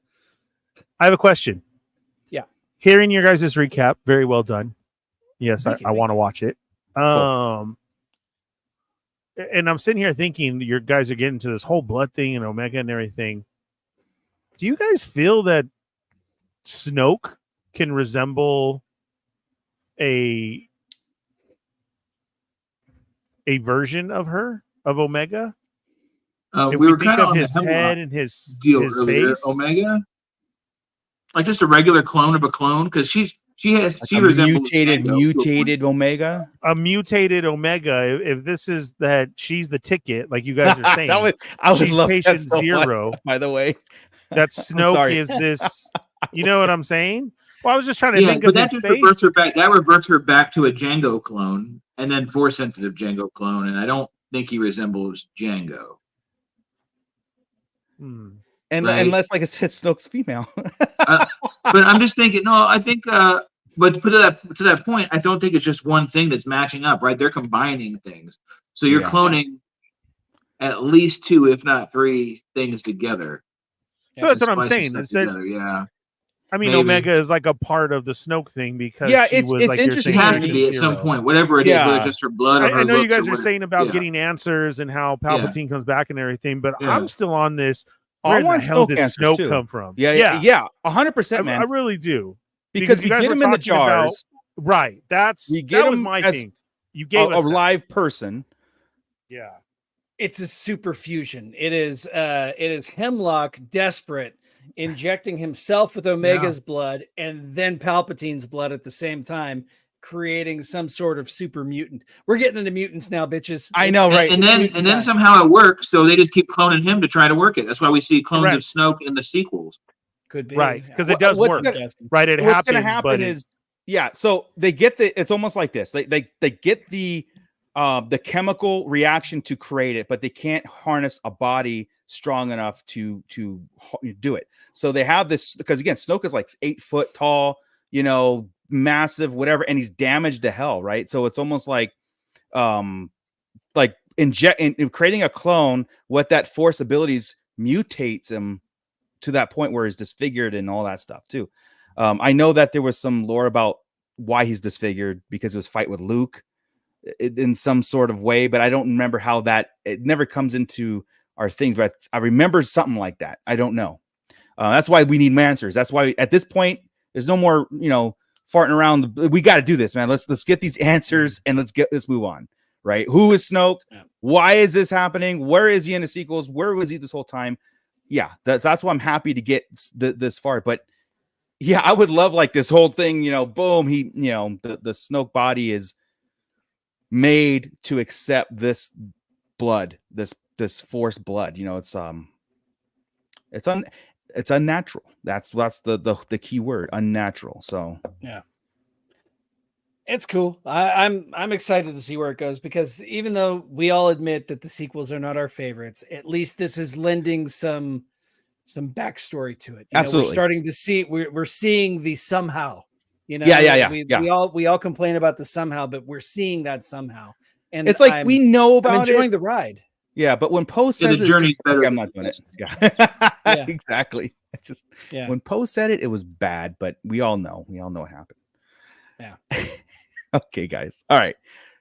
I have a question. Yeah. Hearing your guys' recap, very well done. Yes, I want to watch it. Cool. And I'm sitting here thinking you guys are getting to this whole blood thing and Omega and everything. Do you guys feel that Snoke can resemble a version of Omega? We were kind of on his head and his deal his earlier. face. Omega, like just a regular clone of a clone, because she resembles mutated Omega. A mutated Omega. If this is that she's the ticket, like you guys are saying, I would love patient that so zero. Much, by the way, that Snoke is this. You know what I'm saying? Well, I was just trying to think of his face. Reverts her back. That reverts her back to a Jango clone, and then Force sensitive Jango clone, and I don't think he resembles Jango. And unless, like I said, Snoke's female. But I'm just thinking. No, I think. But to that point, I don't think it's just one thing that's matching up. Right? They're combining things, so you're cloning at least 2, if not 3, things together. So that's what I'm saying. Is that, I mean, maybe. Omega is like a part of the Snoke thing because it's like interesting. It has to be at some point, whatever it is, whether it's just her blood or her I know you looks guys are saying about getting answers and how Palpatine comes back and everything, but I'm still on this. Where the hell did Snoke come from? Yeah, 100%, man. I really do. Because you get him in the jars. Right. That was my thing. You gave us a live person. Yeah. It's a super fusion. It is Hemlock desperate, injecting himself with Omega's blood and then Palpatine's blood at the same time, creating some sort of super mutant. We're getting into mutants now, bitches. I know, right? And then somehow it works, so they just keep cloning him to try to work it. That's why we see clones of Snoke in the sequels. Could be right, because it does work. Right, it what's happens. What's going to happen is, so they get it's almost like this. They get the the chemical reaction to create it, but they can't harness a body strong enough to do it. So they have this, because again, Snoke is like 8 foot tall, you know, massive, whatever, and he's damaged to hell, right? So it's almost like in creating a clone, what that Force abilities mutates him to that point where he's disfigured and all that stuff too. I know that there was some lore about why he's disfigured because it was fight with Luke in some sort of way, but I don't remember how that, it never comes into our things, but I remember something like that. I don't know. That's why we need answers. That's why at this point, there's no more, you know, farting around. We got to do this, man. Let's get these answers and let's move on. Right? Who is Snoke? Yeah. Why is this happening? Where is he in the sequels? Where was he this whole time? Yeah, that's why I'm happy to get this far. But yeah, I would love like this whole thing, you know, boom, he, you know, the Snoke body is made to accept this blood, this Force blood. You know, it's unnatural. That's the key word, unnatural. So yeah. It's cool. I'm excited to see where it goes, because even though we all admit that the sequels are not our favorites, at least this is lending some backstory to it. Absolutely. We're starting to see, we're seeing the somehow. You know, we all complain about the somehow, but we're seeing that somehow. And it's like we know about I'm enjoying the ride. Yeah, but when Poe says the journey's better, I'm not doing it. Yeah. Yeah. Exactly. It's just when Poe said it was bad, but we all know what happened. Yeah. Okay, guys. All right.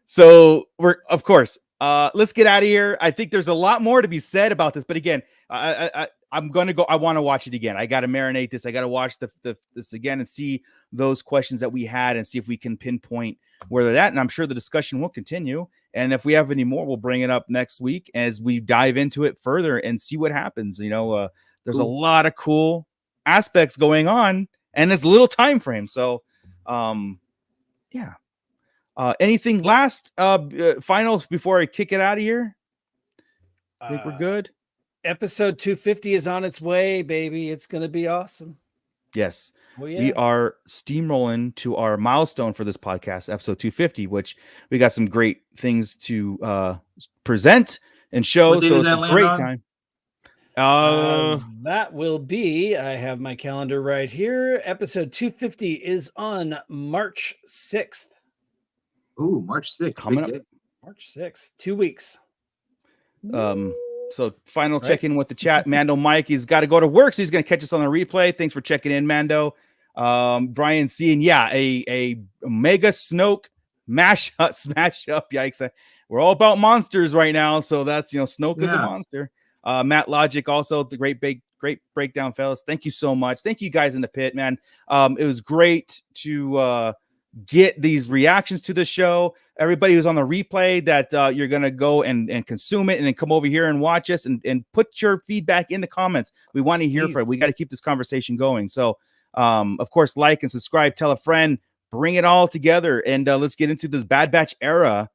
So we're, of course, let's get out of here. I think there's a lot more to be said about this, but again, I'm gonna go. I want to watch it again. I got to marinate this. I got to watch this again and see those questions that we had and see if we can pinpoint where they're at. And I'm sure the discussion will continue. And if we have any more, we'll bring it up next week as we dive into it further and see what happens. You know, there's a lot of cool aspects going on, and it's little time frame. So, yeah. Anything last finals before I kick it out of here? I think we're good. Episode 250 is on its way, baby. It's going to be awesome. Yes. Well, yeah. We are steamrolling to our milestone for this podcast, episode 250, which we got some great things to present and show. So it's a great time. That will be, I have my calendar right here. Episode 250 is on March 6th. Ooh, March 6th. Coming up. March 6th. 2 weeks. So final check-in with the chat. Mando Mike, he's got to go to work, so he's going to catch us on the replay. Thanks for checking in, Mando. Brian C, and yeah, a mega Snoke smash up. Yikes. We're all about monsters right now, so that's, you know, Snoke is a monster. Matt Logic, also the great breakdown, fellas. Thank you so much. Thank you guys in the pit, man. It was great to get these reactions to the show. Everybody who's on the replay, that you're gonna go and consume it and then come over here and watch us and put your feedback in the comments. We want to hear from it. We got to keep this conversation going. So of course, like and subscribe, tell a friend, bring it all together, and let's get into this Bad Batch era.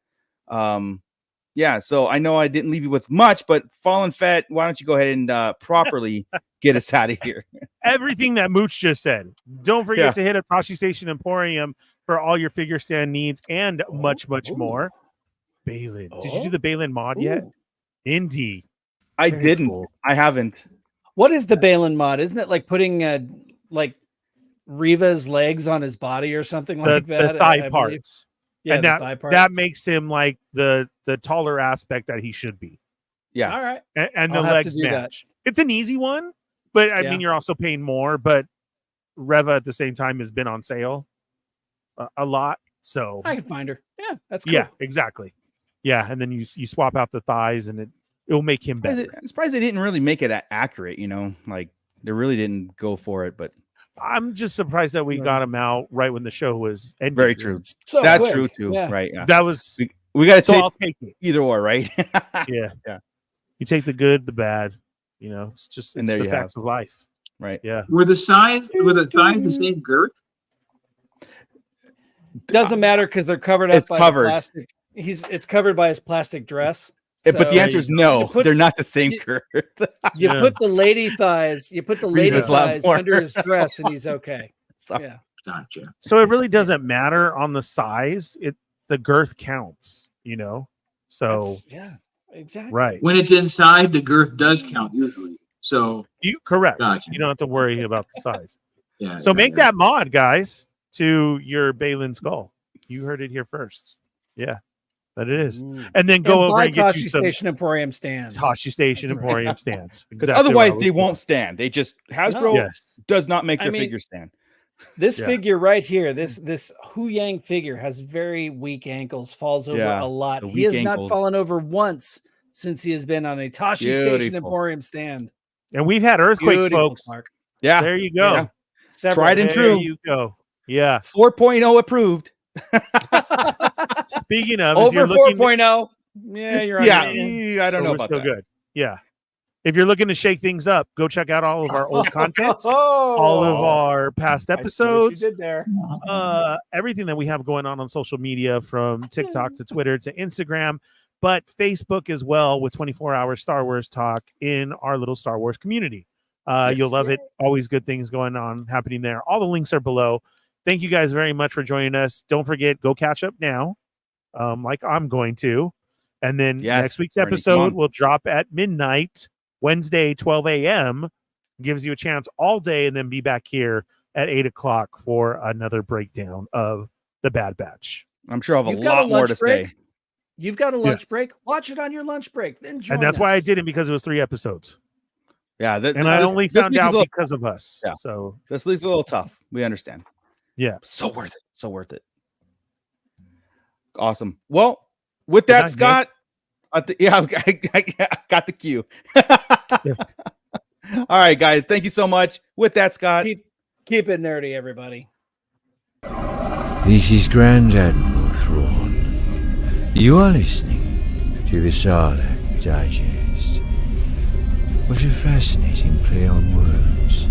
Yeah, so I know I didn't leave you with much, but Fallen Fett, why don't you go ahead and properly get us out of here? Everything that Mooch just said. Don't forget to hit up Tosche Station Emporium for all your figure stand needs and much more. Balin. Did you do the Balin mod yet? Indeed. I didn't. Cool. I haven't. What is the Balin mod? Isn't it like putting like Reva's legs on his body or something like that? The thigh parts. Yeah, and that makes him like the taller aspect that he should be. Yeah. All right. And the legs match. It's an easy one, but I mean, you're also paying more. But Reva at the same time has been on sale a lot, so I can find her. Yeah, that's cool. Yeah, exactly. Yeah, and then you swap out the thighs, and it will make him better. I'm surprised they didn't really make it that accurate. You know, like they really didn't go for it, but. I'm just surprised that we got him out right when the show was ending. Very true. So that's quick. True too. Yeah. Right. Yeah. That was we got to I'll take it either or, right? Yeah. Yeah. You take the good, the bad. You know, it's just it's the facts of life. Right. Yeah. Were the thighs the same girth? Doesn't matter because they're covered up by plastic. It's covered by his plastic dress. But the answer is no. They're not the same girth. You put the lady thighs. You put the lady thighs under his dress, and he's okay. Yeah, gotcha. So it really doesn't matter on the size. The girth counts. you know. So yeah, exactly. right. When it's inside, the girth does count usually. So You correct. Gotcha. You don't have to worry about the size. yeah. So yeah, make yeah. that mod, guys, to your Balin skull. You heard it here first. Yeah, that it is. Ooh. And then go over buy and get Tashi you some Station Emporium stands. Tashi Station Emporium stands. Because Exactly otherwise what I they was won't stand. They just Hasbro No. Yes. does not make I their mean, figure stand. This Yeah. figure right here, this Hu Yang figure has very weak ankles, falls over Yeah, a lot. the He weak has not ankles. fallen over once since he has been on a Tashi Station Beautiful. Emporium stand. And we've had earthquakes, Beautiful, folks. Mark. Yeah, There you go. Yeah. Several. Tried and There true. you go. Yeah. 4.0 approved. Speaking of, if Over you're looking 4.0. Yeah, you're on Yeah, your own. I don't know we're about still that. good. Yeah. If you're looking to shake things up, go check out all of our old content, Oh, all of our past I see what episodes, you did there. everything that we have going on social media, from TikTok to Twitter to Instagram, but Facebook as well, with 24-hour Star Wars talk in our little Star Wars community. You'll love it. Always good things going on happening there. All the links are below. Thank you guys very much for joining us. Don't forget, go catch up now, like I'm going to. And then next week's Bernie, come episode on. will drop at midnight, Wednesday, 12 a.m. Gives you a chance all day, and then be back here at 8 o'clock for another breakdown of the Bad Batch. I'm sure I'll have You've a got lot more lunch to break? say. You've got a lunch Yes. break. Watch it on your lunch break. Then join And that's why I us. didn't, because it was 3 episodes. Yeah, And I only this found week is out a little- because of us. Yeah. So This week's a little tough. We understand. Yeah. So worth it. So worth it. Awesome. Well, with that, night, Scott. I got the cue. All right, guys. Thank you so much. With that, Scott. Keep it nerdy, everybody. This is Grand Admiral Thrawn. You are listening to the Sarlacc Digest. What a fascinating play on words.